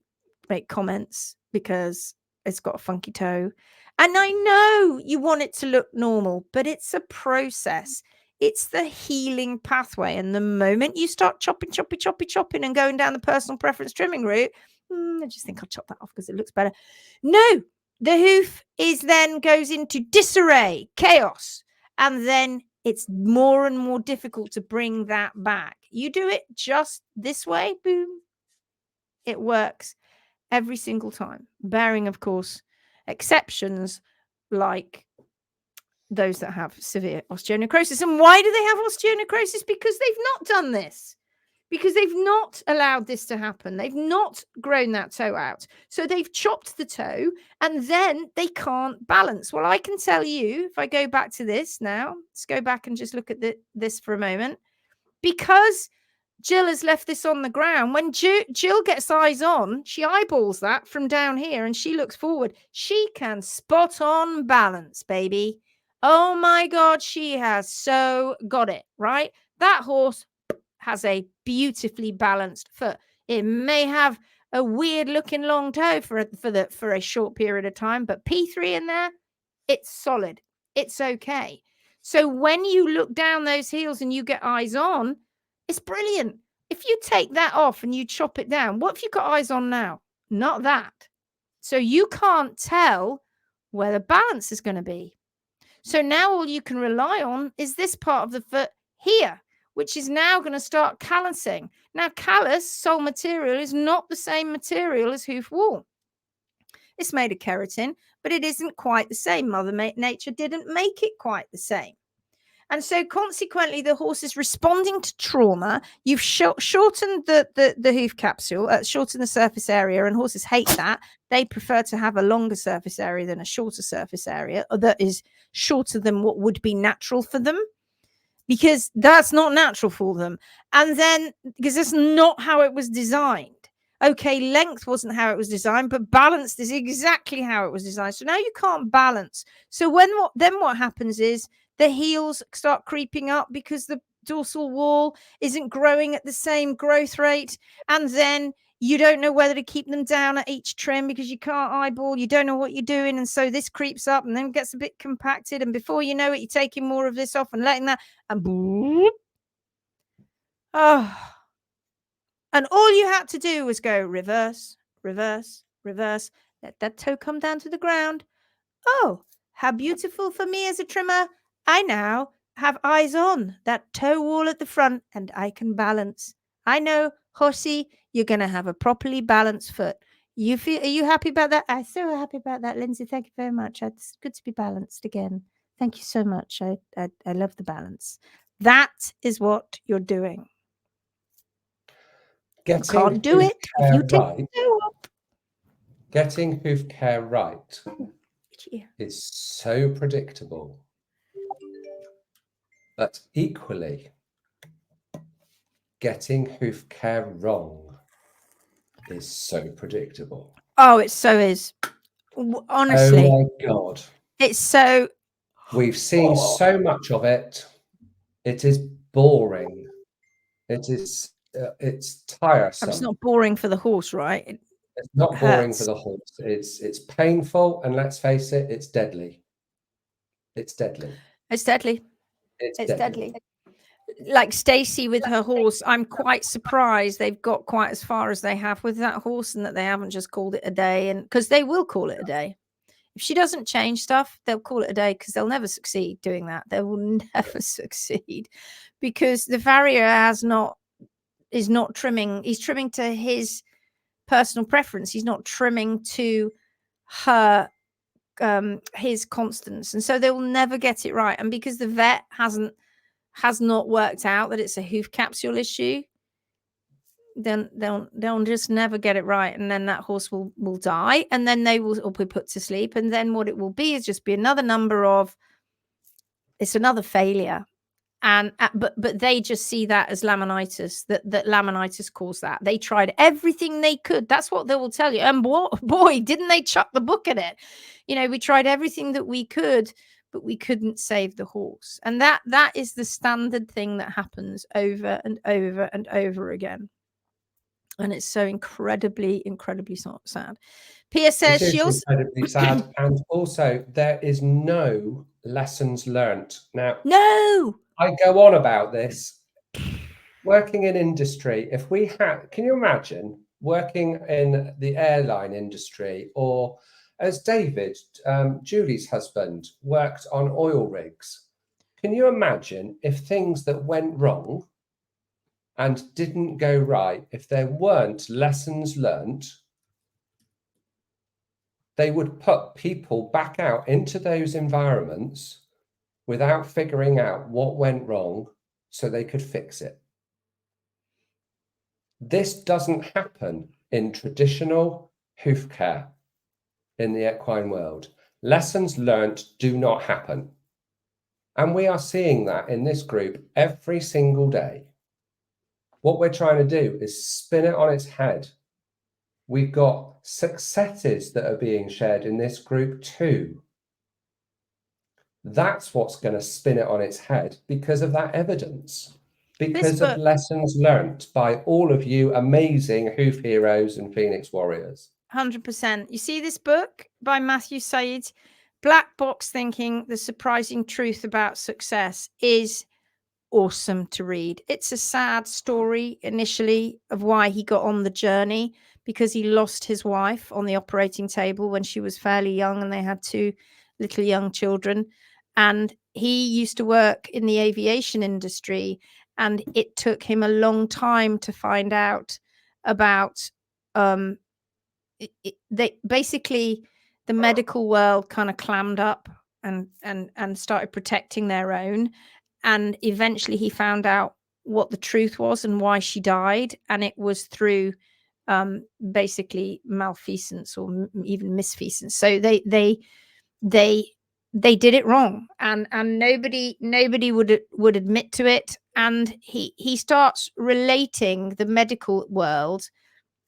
make comments because it's got a funky toe. And I know you want it to look normal, but it's a process. It's the healing pathway. And the moment you start chopping and going down the personal preference trimming route, I just think I'll chop that off because it looks better. No, the hoof then goes into disarray, chaos. And then it's more and more difficult to bring that back. You do it just this way, boom. It works every single time, barring, of course, exceptions like those that have severe osteonecrosis. And why do they have osteonecrosis? Because they've not done this. Because they've not allowed this to happen. They've not grown that toe out. So they've chopped the toe and then they can't balance. Well, I can tell you, if I go back to this now, let's go back and just look at this for a moment. Because Jill has left this on the ground, when Jill gets eyes on, she eyeballs that from down here and she looks forward. She can spot on balance, baby. Oh my God, she has so got it, right? That horse has a beautifully balanced foot. It may have a weird looking long toe for a short period of time, but P3 in there, it's solid. It's okay. So when you look down those heels and you get eyes on, it's brilliant. If you take that off and you chop it down, what have you got eyes on now? Not that. So you can't tell where the balance is going to be. So now all you can rely on is this part of the foot here, which is now going to start callousing. Now, callus, sole material, is not the same material as hoof wool. It's made of keratin, but it isn't quite the same. Mother Nature didn't make it quite the same. And so consequently, the horse is responding to trauma. You've shortened the hoof capsule, shortened the surface area, and horses hate that. They prefer to have a longer surface area than a shorter surface area, or that is shorter than what would be natural for them, because that's not natural for them. And then, because that's not how it was designed. Okay, length wasn't how it was designed, but balanced is exactly how it was designed. So now you can't balance. So then what happens is the heels start creeping up because the dorsal wall isn't growing at the same growth rate. And then you don't know whether to keep them down at each trim because you can't eyeball. You don't know what you're doing. And so this creeps up and then gets a bit compacted. And before you know it, you're taking more of this off and letting that. And boop. Oh. And all you had to do was go reverse, reverse, reverse. Let that toe come down to the ground. Oh, how beautiful for me as a trimmer. I now have eyes on that toe wall at the front and I can balance. I know, horsey, you're going to have a properly balanced foot. Are you happy about that? I'm so happy about that, Lindsay. Thank you very much. It's good to be balanced again. Thank you so much. I love the balance. That is what you're doing. You can't do it if you take the toe up. Getting hoof care right is so predictable, but equally, getting hoof care wrong is so predictable. Oh, it so is. Honestly. Oh my God. It's so. We've seen so much of it. It is boring. It's tiresome. It's not boring for the horse, right? It's not boring for the horse. It's painful, and let's face it, it's deadly. It's deadly. It's deadly. It's deadly. Like Stacey with her horse, I'm quite surprised they've got quite as far as they have with that horse, and that they haven't just called it a day. And because they will call it a day. If she doesn't change stuff, they'll call it a day because they'll never succeed doing that. They will never succeed because the farrier is not trimming. He's trimming to his personal preference. He's not trimming to her his constants, and so they will never get it right. And because the vet has not worked out that it's a hoof capsule issue, then they'll just never get it right, and then that horse will die, and then they will be put to sleep, and then what it will be is just be another number of, it's another failure. And but they just see that as laminitis, that laminitis caused that. They tried everything they could. That's what they will tell you. And boy, didn't they chuck the book at it. You know, we tried everything that we could, but we couldn't save the horse. And that is the standard thing that happens over and over and over again. And it's so incredibly, incredibly sad. Pia says she also incredibly sad, and also there is no lessons learnt. Now, no, I go on about this. Working in industry, if we had, can you imagine working in the airline industry, or as David, Julie's husband, worked on oil rigs? Can you imagine if things that went wrong and didn't go right, if there weren't lessons learnt, they would put people back out into those environments without figuring out what went wrong so they could fix it. This doesn't happen in traditional hoof care in the equine world. Lessons learnt do not happen. And we are seeing that in this group every single day. What we're trying to do is spin it on its head. We've got successes that are being shared in this group too. That's what's going to spin it on its head because of that evidence. because of lessons learnt by all of you amazing hoof heroes and Phoenix warriors. 100%. You see this book by Matthew Said, Black Box Thinking, The Surprising Truth About Success, is awesome to read. It's a sad story initially of why he got on the journey, because he lost his wife on the operating table when she was fairly young and they had 2 little young children. And he used to work in the aviation industry, and it took him a long time to find out about they basically, the medical world kind of clammed up and started protecting their own, and eventually he found out what the truth was and why she died, and it was through basically malfeasance or even misfeasance. So they did it wrong, and nobody would admit to it. And he starts relating the medical world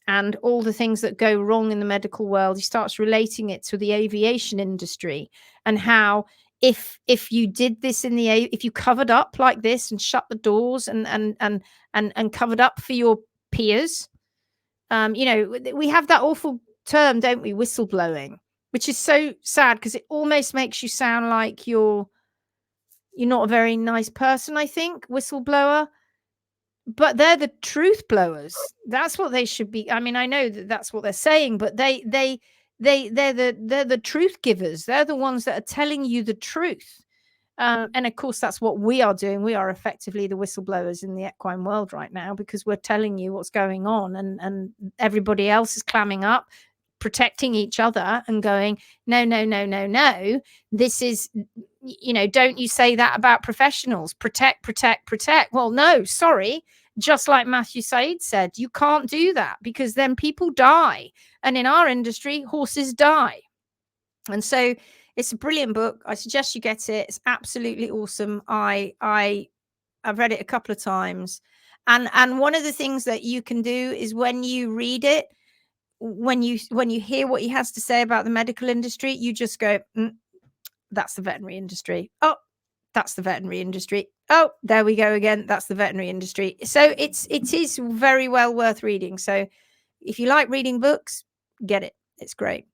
and all the things that go wrong in the medical world. He starts relating it to the aviation industry, and how if you did this if you covered up like this and shut the doors and covered up for your peers, you know, we have that awful term, don't we, whistleblowing, which is so sad because it almost makes you sound like you're not a very nice person, I think, whistleblower. But they're the truth blowers. That's what they should be. I mean, I know that that's what they're saying, but they're the truth givers. They're the ones that are telling you the truth. And of course, that's what we are doing. We are effectively the whistleblowers in the equine world right now, because we're telling you what's going on, and everybody else is clamming up, protecting each other and going, no, no, no, no, no. This is, you know, don't you say that about professionals. Protect, protect, protect. Well, no, sorry. Just like Matthew Said said, you can't do that, because then people die. And in our industry, horses die. And so it's a brilliant book. I suggest you get it. It's absolutely awesome. I've read it a couple of times. And one of the things that you can do is, when you read it, when you hear what he has to say about the medical industry, you just go, that's the veterinary industry. Oh, that's the veterinary industry. Oh, there we go again. That's the veterinary industry. So it is very well worth reading. So if you like reading books, get it. It's great.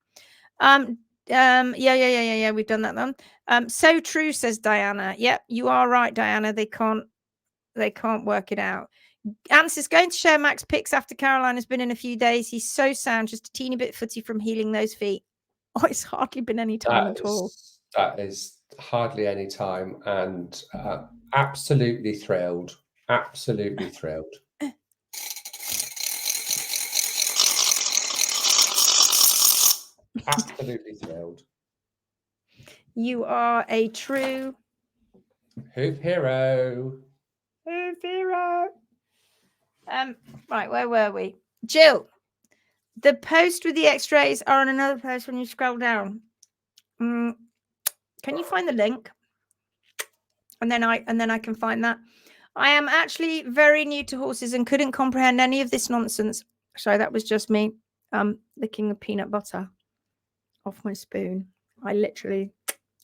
Yeah. We've done that then. So true, says Diana. Yep, you are right, Diana. They can't work it out. Answer's going to share Max pics after Caroline has been in a few days. He's so sound, just a teeny bit footy from healing those feet. Oh, it's hardly been any time at all. That is hardly any time, and absolutely thrilled. Absolutely thrilled. Absolutely thrilled. You are a true hoof hero. Hoof hero. Right, where were we? Jill, the post with the x-rays are on another post when you scroll down. Can you find the link? And then I can find that. I am actually very new to horses and couldn't comprehend any of this nonsense. Sorry, that was just me licking the peanut butter off my spoon. I literally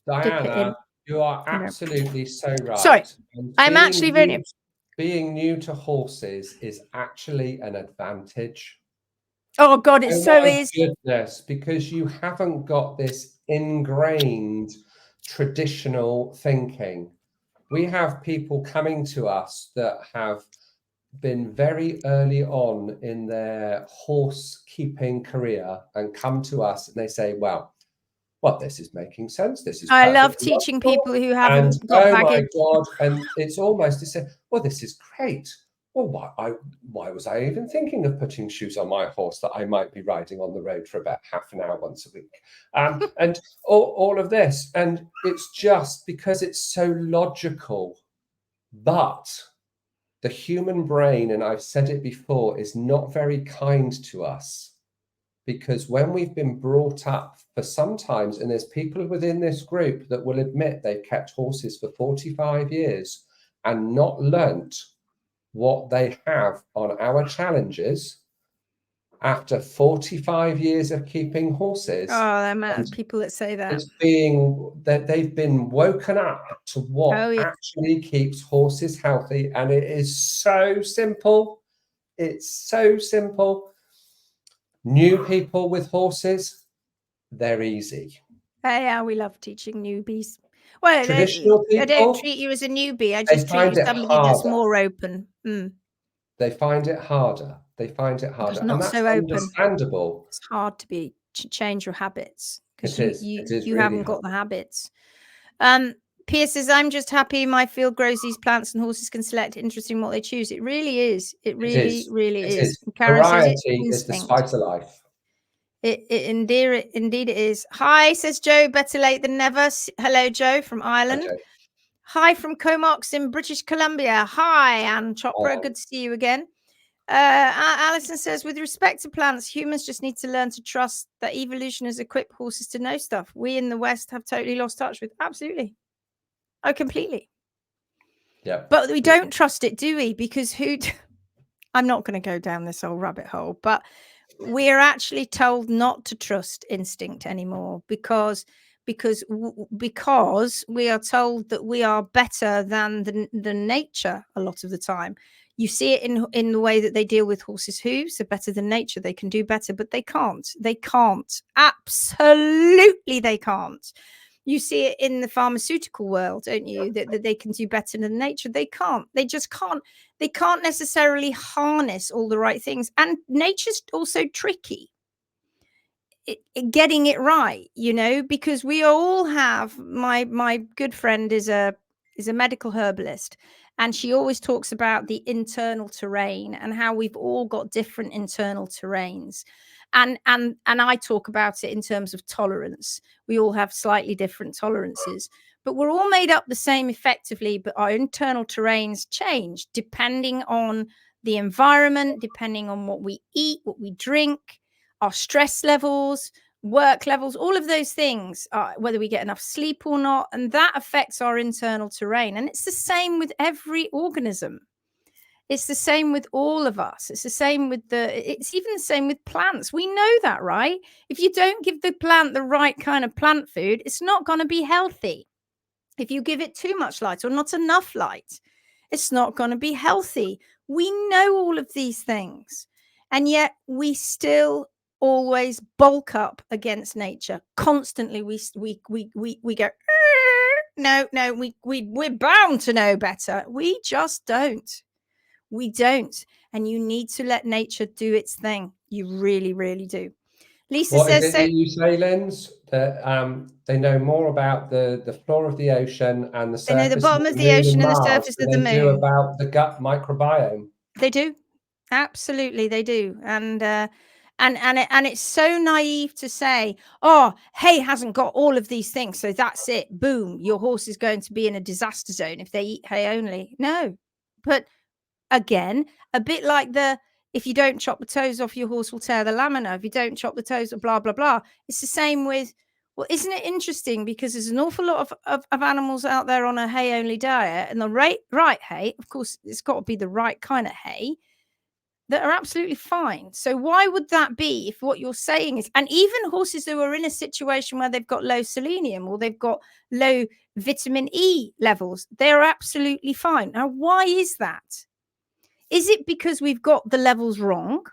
Diana, you are absolutely so right. Sorry, I'm actually very new. Being new to horses is actually an advantage. Oh God, it so is. Goodness, because you haven't got this ingrained traditional thinking. We have people coming to us that have been very early on in their horse keeping career and come to us and they say, well, this is making sense. This is. I love teaching people who haven't got baggage. Oh my God! And it's almost to say, well, this is great. Well, why was I even thinking of putting shoes on my horse that I might be riding on the road for about half an hour once a week? And all of this, and it's just because it's so logical. But the human brain, and I've said it before, is not very kind to us. Because when we've been brought up for sometimes, and there's people within this group that will admit they've kept horses for 45 years and not learnt what they have on our challenges, after 45 years of keeping horses. Oh, the amount of people that say that. It's being that they've been woken up to what actually keeps horses healthy, and it is so simple. It's so simple. New people with horses, they're easy. Yeah, we love teaching newbies. Well, Traditional people, I don't treat you as a newbie. I they just treat find you it as somebody that's harder. more open. They find it harder. They find it It's harder, not and that's so open. understandable. It's hard to change your habits because It is you really haven't got the habits. Pierce says, I'm just happy my field grows these plants and horses can select interesting what they choose. It really is. It really, really is. Karen Variety says is the spice of life. Indeed it is. Hi, says Joe, better late than never. Hello, Joe from Ireland. Hi from Comox in British Columbia. Hi, Anne Chopra. Good to see you again. Alison says, with respect to plants, humans just need to learn to trust that evolution has equipped horses to know stuff we in the West have totally lost touch with. Absolutely. Oh, completely. Yeah. But we don't trust it, do we? Because I'm not going to go down this whole rabbit hole, but we're actually told not to trust instinct anymore because we are told that we are better than the nature a lot of the time. You see it in the way that they deal with horses' hooves. They're better than nature. They can do better, but they can't. They can't. Absolutely, they can't. You see it in the pharmaceutical world, don't you? That they can do better than nature. They can't. They just can't. They can't necessarily harness all the right things. And nature's also tricky. Getting it right, because we all have. My good friend is a medical herbalist, and she always talks about the internal terrain and how we've all got different internal terrains. And I talk about it in terms of tolerance. We all have slightly different tolerances, but we're all made up the same effectively, but our internal terrains change depending on the environment, depending on what we eat, what we drink, our stress levels, work levels, all of those things, whether we get enough sleep or not, and that affects our internal terrain. And it's the same with every organism. It's the same with all of us. It's the same with it's even the same with plants. We know that, right? If you don't give the plant the right kind of plant food, it's not going to be healthy. If you give it too much light or not enough light, it's not going to be healthy. We know all of these things. And yet we still always bulk up against nature. Constantly we go, no, we're bound to know better. We just don't. We don't. And you need to let nature do its thing. You really, really do. Lisa what says, is it that you say, Linz? That they know more about the floor of the ocean and the surface. They know the bottom of the ocean and the surface of the moon. They do about the gut microbiome. They do. Absolutely, they do. And it's so naive to say, oh, hay hasn't got all of these things, so that's it. Boom, your horse is going to be in a disaster zone if they eat hay only. No. But again, a bit like if you don't chop the toes off, your horse will tear the lamina. If you don't chop the toes, blah, blah, blah. It's the same with, well, isn't it interesting? Because there's an awful lot of animals out there on a hay-only diet, and the right hay, of course, it's got to be the right kind of hay, that are absolutely fine. So why would that be if what you're saying is, and even horses who are in a situation where they've got low selenium or they've got low vitamin E levels, they're absolutely fine. Now, why is that? Is it because we've got the levels wrong?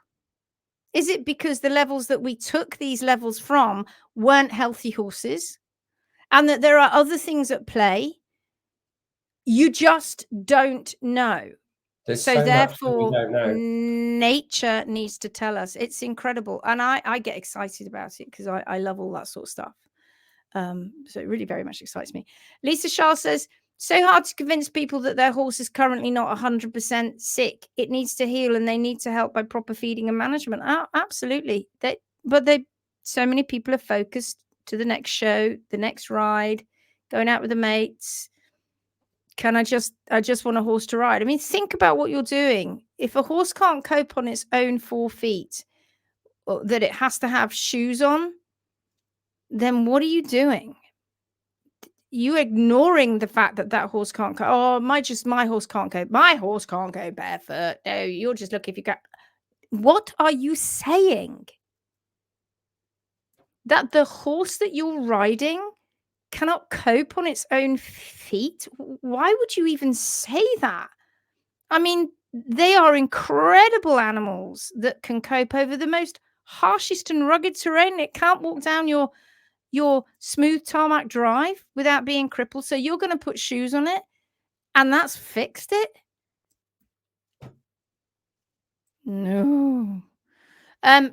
Is it because the levels that we took these levels from weren't healthy horses and that there are other things at play? You just don't know. So therefore, nature needs to tell us. It's incredible. And I get excited about it because I love all that sort of stuff. So it really very much excites me. Lisa Shah says, so hard to convince people that their horse is currently not 100% sick. It needs to heal and they need to help by proper feeding and management. Absolutely. So many people are focused to the next show, the next ride, going out with the mates. I just want a horse to ride. I mean, think about what you're doing. If a horse can't cope on its own 4 feet, or that it has to have shoes on, then what are you doing? You ignoring the fact that horse can't go. Oh, my horse can't go. My horse can't go barefoot. No, you're just looking if you go. What are you saying? That the horse that you're riding cannot cope on its own feet? Why would you even say that? I mean, they are incredible animals that can cope over the most harshest and rugged terrain. It can't walk down your smooth tarmac drive without being crippled. So you're going to put shoes on it, and that's fixed it? No.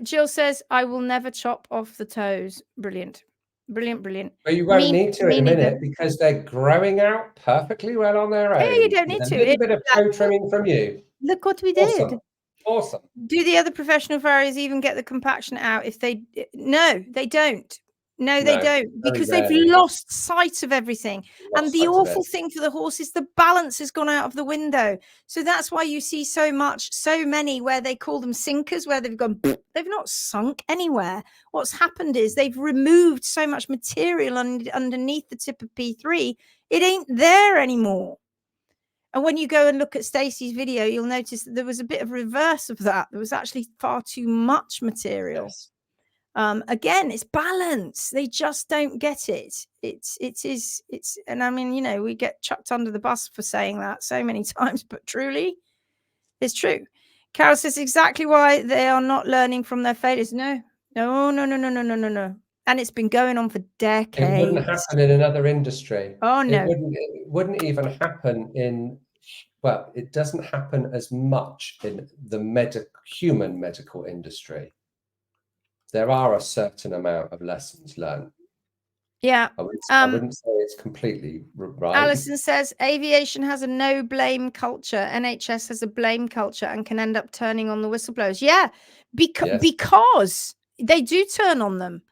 Jill says, I will never chop off the toes. Brilliant. Brilliant, brilliant. But you won't need to in a minute because they're growing out perfectly well on their own. Yeah, you don't need with to. A little bit of toe trimming from you. Look what we Awesome. did. Awesome. Do the other professional farriers even get the compaction out if they... No, they don't. No, they don't, because they've lost sight of everything. And the awful thing for the horse is the balance has gone out of the window. So that's why you see so many where they call them sinkers, where they've gone, they've not sunk anywhere. What's happened is they've removed so much material underneath the tip of P3, it ain't there anymore. And when you go and look at Stacey's video, you'll notice that there was a bit of reverse of that. There was actually far too much material. Yes. Again, it's balance. They just don't get it. And I mean, you know, we get chucked under the bus for saying that so many times, but truly, it's true. Carol says exactly why they are not learning from their failures. No. And it's been going on for decades. It wouldn't happen in another industry. Oh no. It wouldn't even happen in, well, it doesn't happen as much in the human medical industry. There are a certain amount of lessons learned. Yeah. I wouldn't say it's completely right. Alison says aviation has a no blame culture. NHS has a blame culture and can end up turning on the whistleblowers. Yeah, because they do turn on them.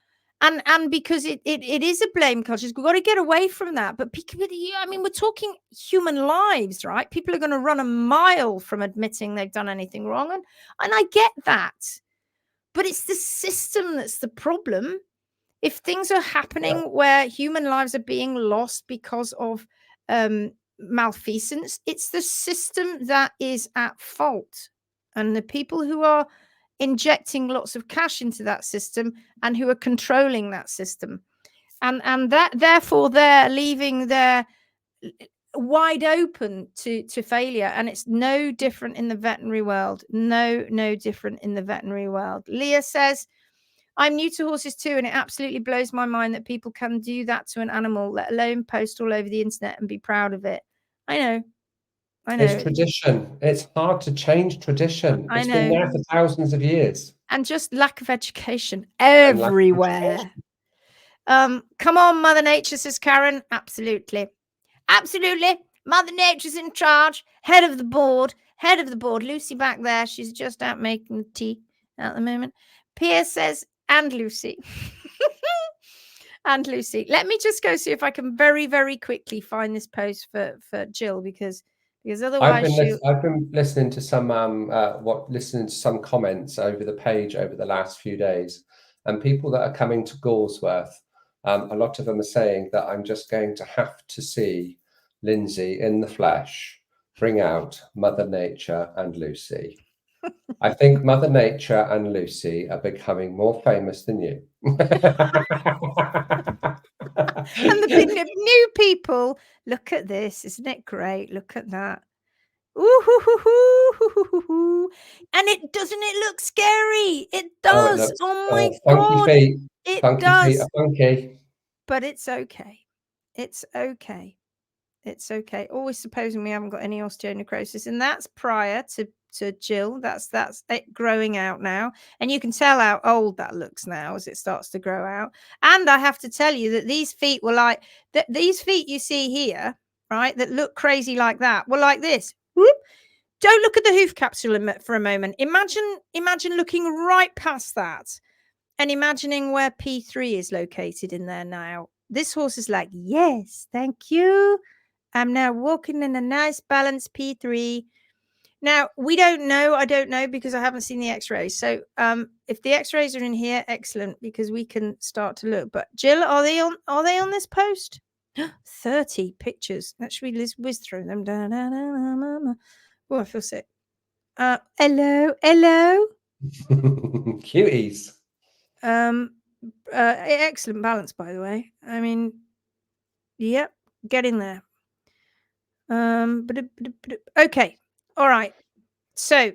And because it is a blame culture. We've got to get away from that. But I mean, we're talking human lives, right? People are going to run a mile from admitting they've done anything wrong. And I get that. But it's the system that's the problem. If things are happening where human lives are being lost because of malfeasance, it's the system that is at fault. And the people who are injecting lots of cash into that system and who are controlling that system. And that therefore they're leaving their wide open to failure. And it's no different in the veterinary world. No different in the veterinary world. Leah says, I'm new to horses too, and it absolutely blows my mind that people can do that to an animal, let alone post all over the internet and be proud of it. I know. It's tradition. It's hard to change tradition. It's been there for thousands of years. And just lack of education everywhere. Come on, Mother Nature, says Karen. Absolutely. Absolutely. Mother Nature's in charge. Head of the board. Lucy back there. She's just out making the tea at the moment. Pierre says, and Lucy. And Lucy. Let me just go see if I can very, very quickly find this post for Jill, because otherwise I've been listening to some listening to some comments over the page over the last few days, and people that are coming to Galsworth, a lot of them are saying that I'm just going to have to see Lindsay in the flesh bring out Mother Nature and Lucy. I think Mother Nature and Lucy are becoming more famous than you. And the new people, look at this. Isn't it great? Look at that. Ooh, and doesn't it look scary? It does. Oh my God. Feet. It funky does. Feet are funky. But it's okay. It's okay. It's okay. Always supposing we haven't got any osteonecrosis. And that's prior to Jill. That's it growing out now. And you can tell how old that looks now as it starts to grow out. And I have to tell you that these feet were like, these feet you see here, right, that look crazy like that, were like this. Whoop. Don't look at the hoof capsule for a moment. Imagine looking right past that and imagining where P3 is located in there now. This horse is like, yes, thank you. I'm now walking in a nice balanced P3. Now, we don't know. I don't know because I haven't seen the x-rays. So if the x-rays are in here, excellent, because we can start to look. But Jill, are they on this post? 30 pictures. Actually, let's whiz through them. Oh, I feel sick. Hello. Cuties. Excellent balance, by the way. I mean, yep, get in there. Okay, all right. So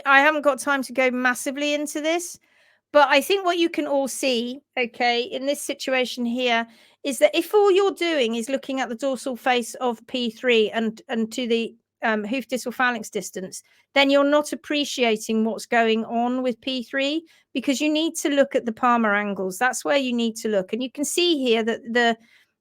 I haven't got time to go massively into this, but I think what you can all see, okay, in this situation here, is that if all you're doing is looking at the dorsal face of P3 and to the hoof distal phalanx distance, then you're not appreciating what's going on with P3, because you need to look at the palmar angles. That's where you need to look. And you can see here that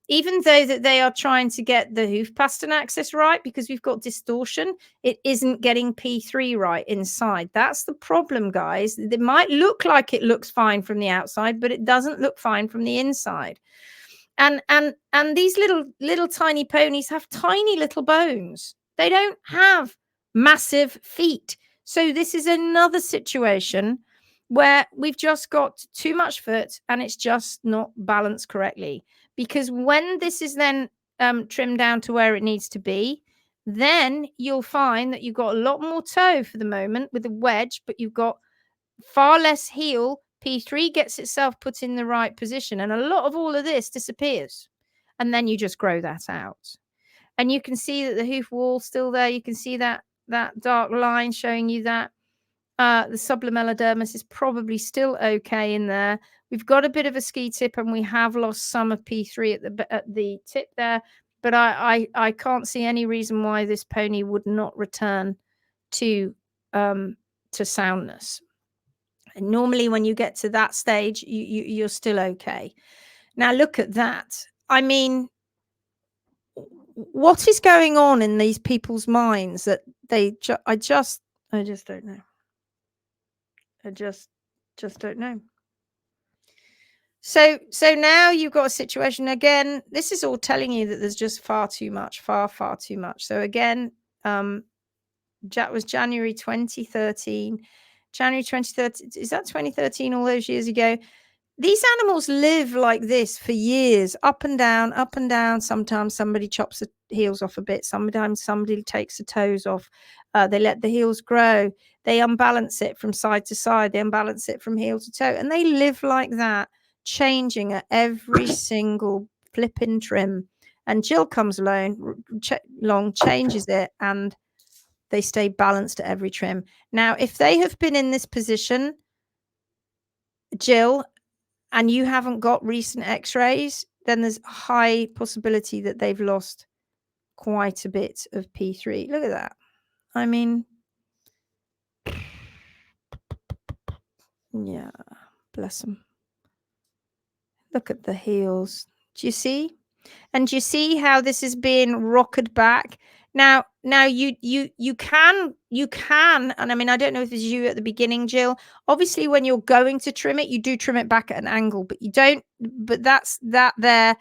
even though that they are trying to get the hoof pastern axis right, because we've got distortion, it isn't getting P3 right inside. That's the problem, guys. It might look like it looks fine from the outside, but it doesn't look fine from the inside. And these little tiny ponies have tiny little bones. They don't have massive feet. So this is another situation where we've just got too much foot and it's just not balanced correctly. Because when this is then trimmed down to where it needs to be, then you'll find that you've got a lot more toe for the moment with the wedge, but you've got far less heel. P3 gets itself put in the right position, and a lot of all of this disappears. And then you just grow that out. And you can see that the hoof wall's still there. You can see that dark line showing you that the sublamellar dermis is probably still okay in there. We've got a bit of a ski tip, and we have lost some of P3 at the tip there. But I can't see any reason why this pony would not return to soundness. And normally, when you get to that stage, you're still okay. Now look at that. I mean, what is going on in these people's minds that they? I just don't know. I just don't know. So now you've got a situation again. This is all telling you that there's just far too much, far too much. So again, that was January 2013. January 2013, is that 2013? All those years ago. These animals live like this for years, up and down, up and down. Sometimes somebody chops the heels off a bit. Sometimes somebody takes the toes off. They let the heels grow. They unbalance it from side to side. They unbalance it from heel to toe. And they live like that, changing at every single flipping trim. And Jill comes along, changes it, and they stay balanced at every trim. Now, if they have been in this position, Jill, and you haven't got recent x-rays, then there's a high possibility that they've lost quite a bit of P3. Look at that. I mean, yeah, bless them. Look at the heels. Do you see? And do you see how this is being rocketed back? Now you can, and I mean, I don't know if it's you at the beginning, Jill. Obviously, when you're going to trim it, you do trim it back at an angle, but you don't. But that's that there.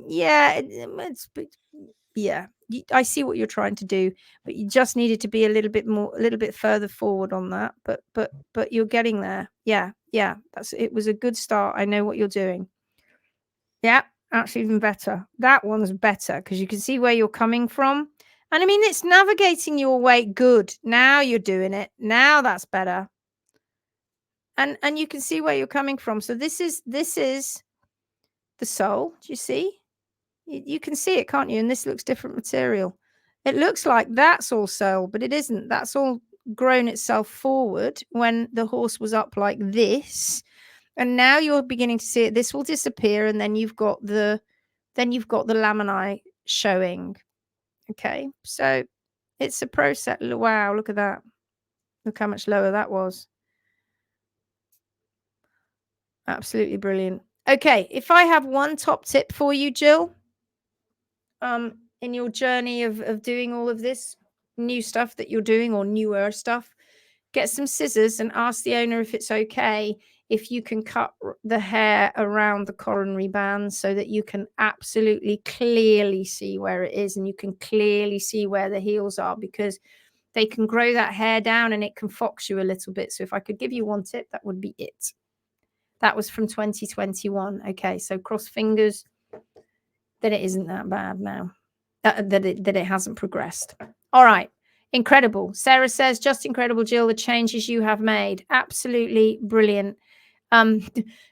Yeah, yeah. I see what you're trying to do, but you just needed to be a little bit further forward on that. But you're getting there. Yeah. It was a good start. I know what you're doing. Yeah. That's even better. That one's better because you can see where you're coming from. And I mean, it's navigating your weight good. Now you're doing it. Now that's better. And you can see where you're coming from. So this is the sole. Do you see? You can see it, can't you? And this looks different material. It looks like that's all sole, but it isn't. That's all grown itself forward when the horse was up like this. And now you're beginning to see it. This will disappear, and then you've got the laminae showing. Okay, so it's a process. Wow, look at that. Look how much lower that was. Absolutely brilliant. Okay, if I have one top tip for you, Jill, in your journey of doing all of this new stuff that you're doing, or newer stuff, get some scissors and ask the owner if it's okay if you can cut the hair around the coronary band so that you can absolutely clearly see where it is, and you can clearly see where the heels are, because they can grow that hair down and it can fox you a little bit. So if I could give you one tip, that would be it. That was from 2021. Okay, so cross fingers that it isn't that bad now, that it hasn't progressed. All right. Incredible. Sarah says, just incredible, Jill, the changes you have made. Absolutely brilliant.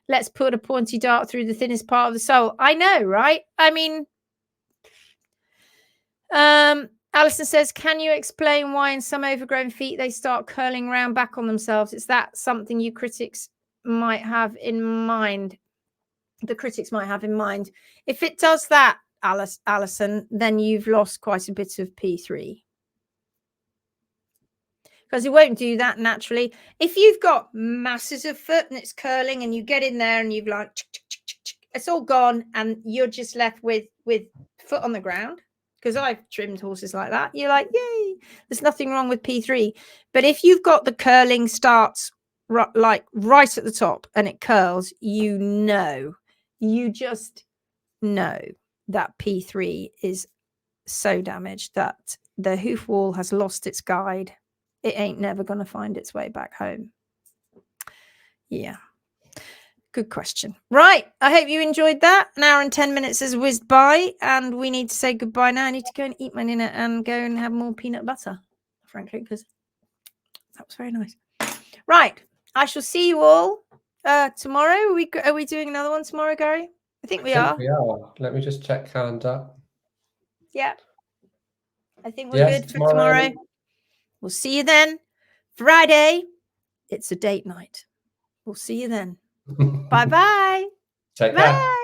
Let's put a pointy dart through the thinnest part of the soul. I know, right? I mean, Alison says, can you explain why in some overgrown feet they start curling round back on themselves? Is that something you critics might have in mind? The critics might have in mind. If it does that, Alison, then you've lost quite a bit of P3. Because it won't do that naturally. If you've got masses of foot and it's curling and you get in there and you've like, it's all gone and you're just left with foot on the ground. Because I've trimmed horses like that. You're like, yay, there's nothing wrong with P3. But if you've got the curling starts like right at the top and it curls, you just know that P3 is so damaged that the hoof wall has lost its guide. It ain't never going to find its way back home. Yeah. Good question. Right. I hope you enjoyed that. An hour and 10 minutes has whizzed by and we need to say goodbye now. I need to go and eat my dinner and go and have more peanut butter, frankly, because that was very nice. Right. I shall see you all tomorrow. Are we doing another one tomorrow, Garry? I think we are. Let me just check calendar. Yeah. I think we're good for tomorrow. We'll see you then. Friday, it's a date night. We'll see you then. Bye-bye. Take care.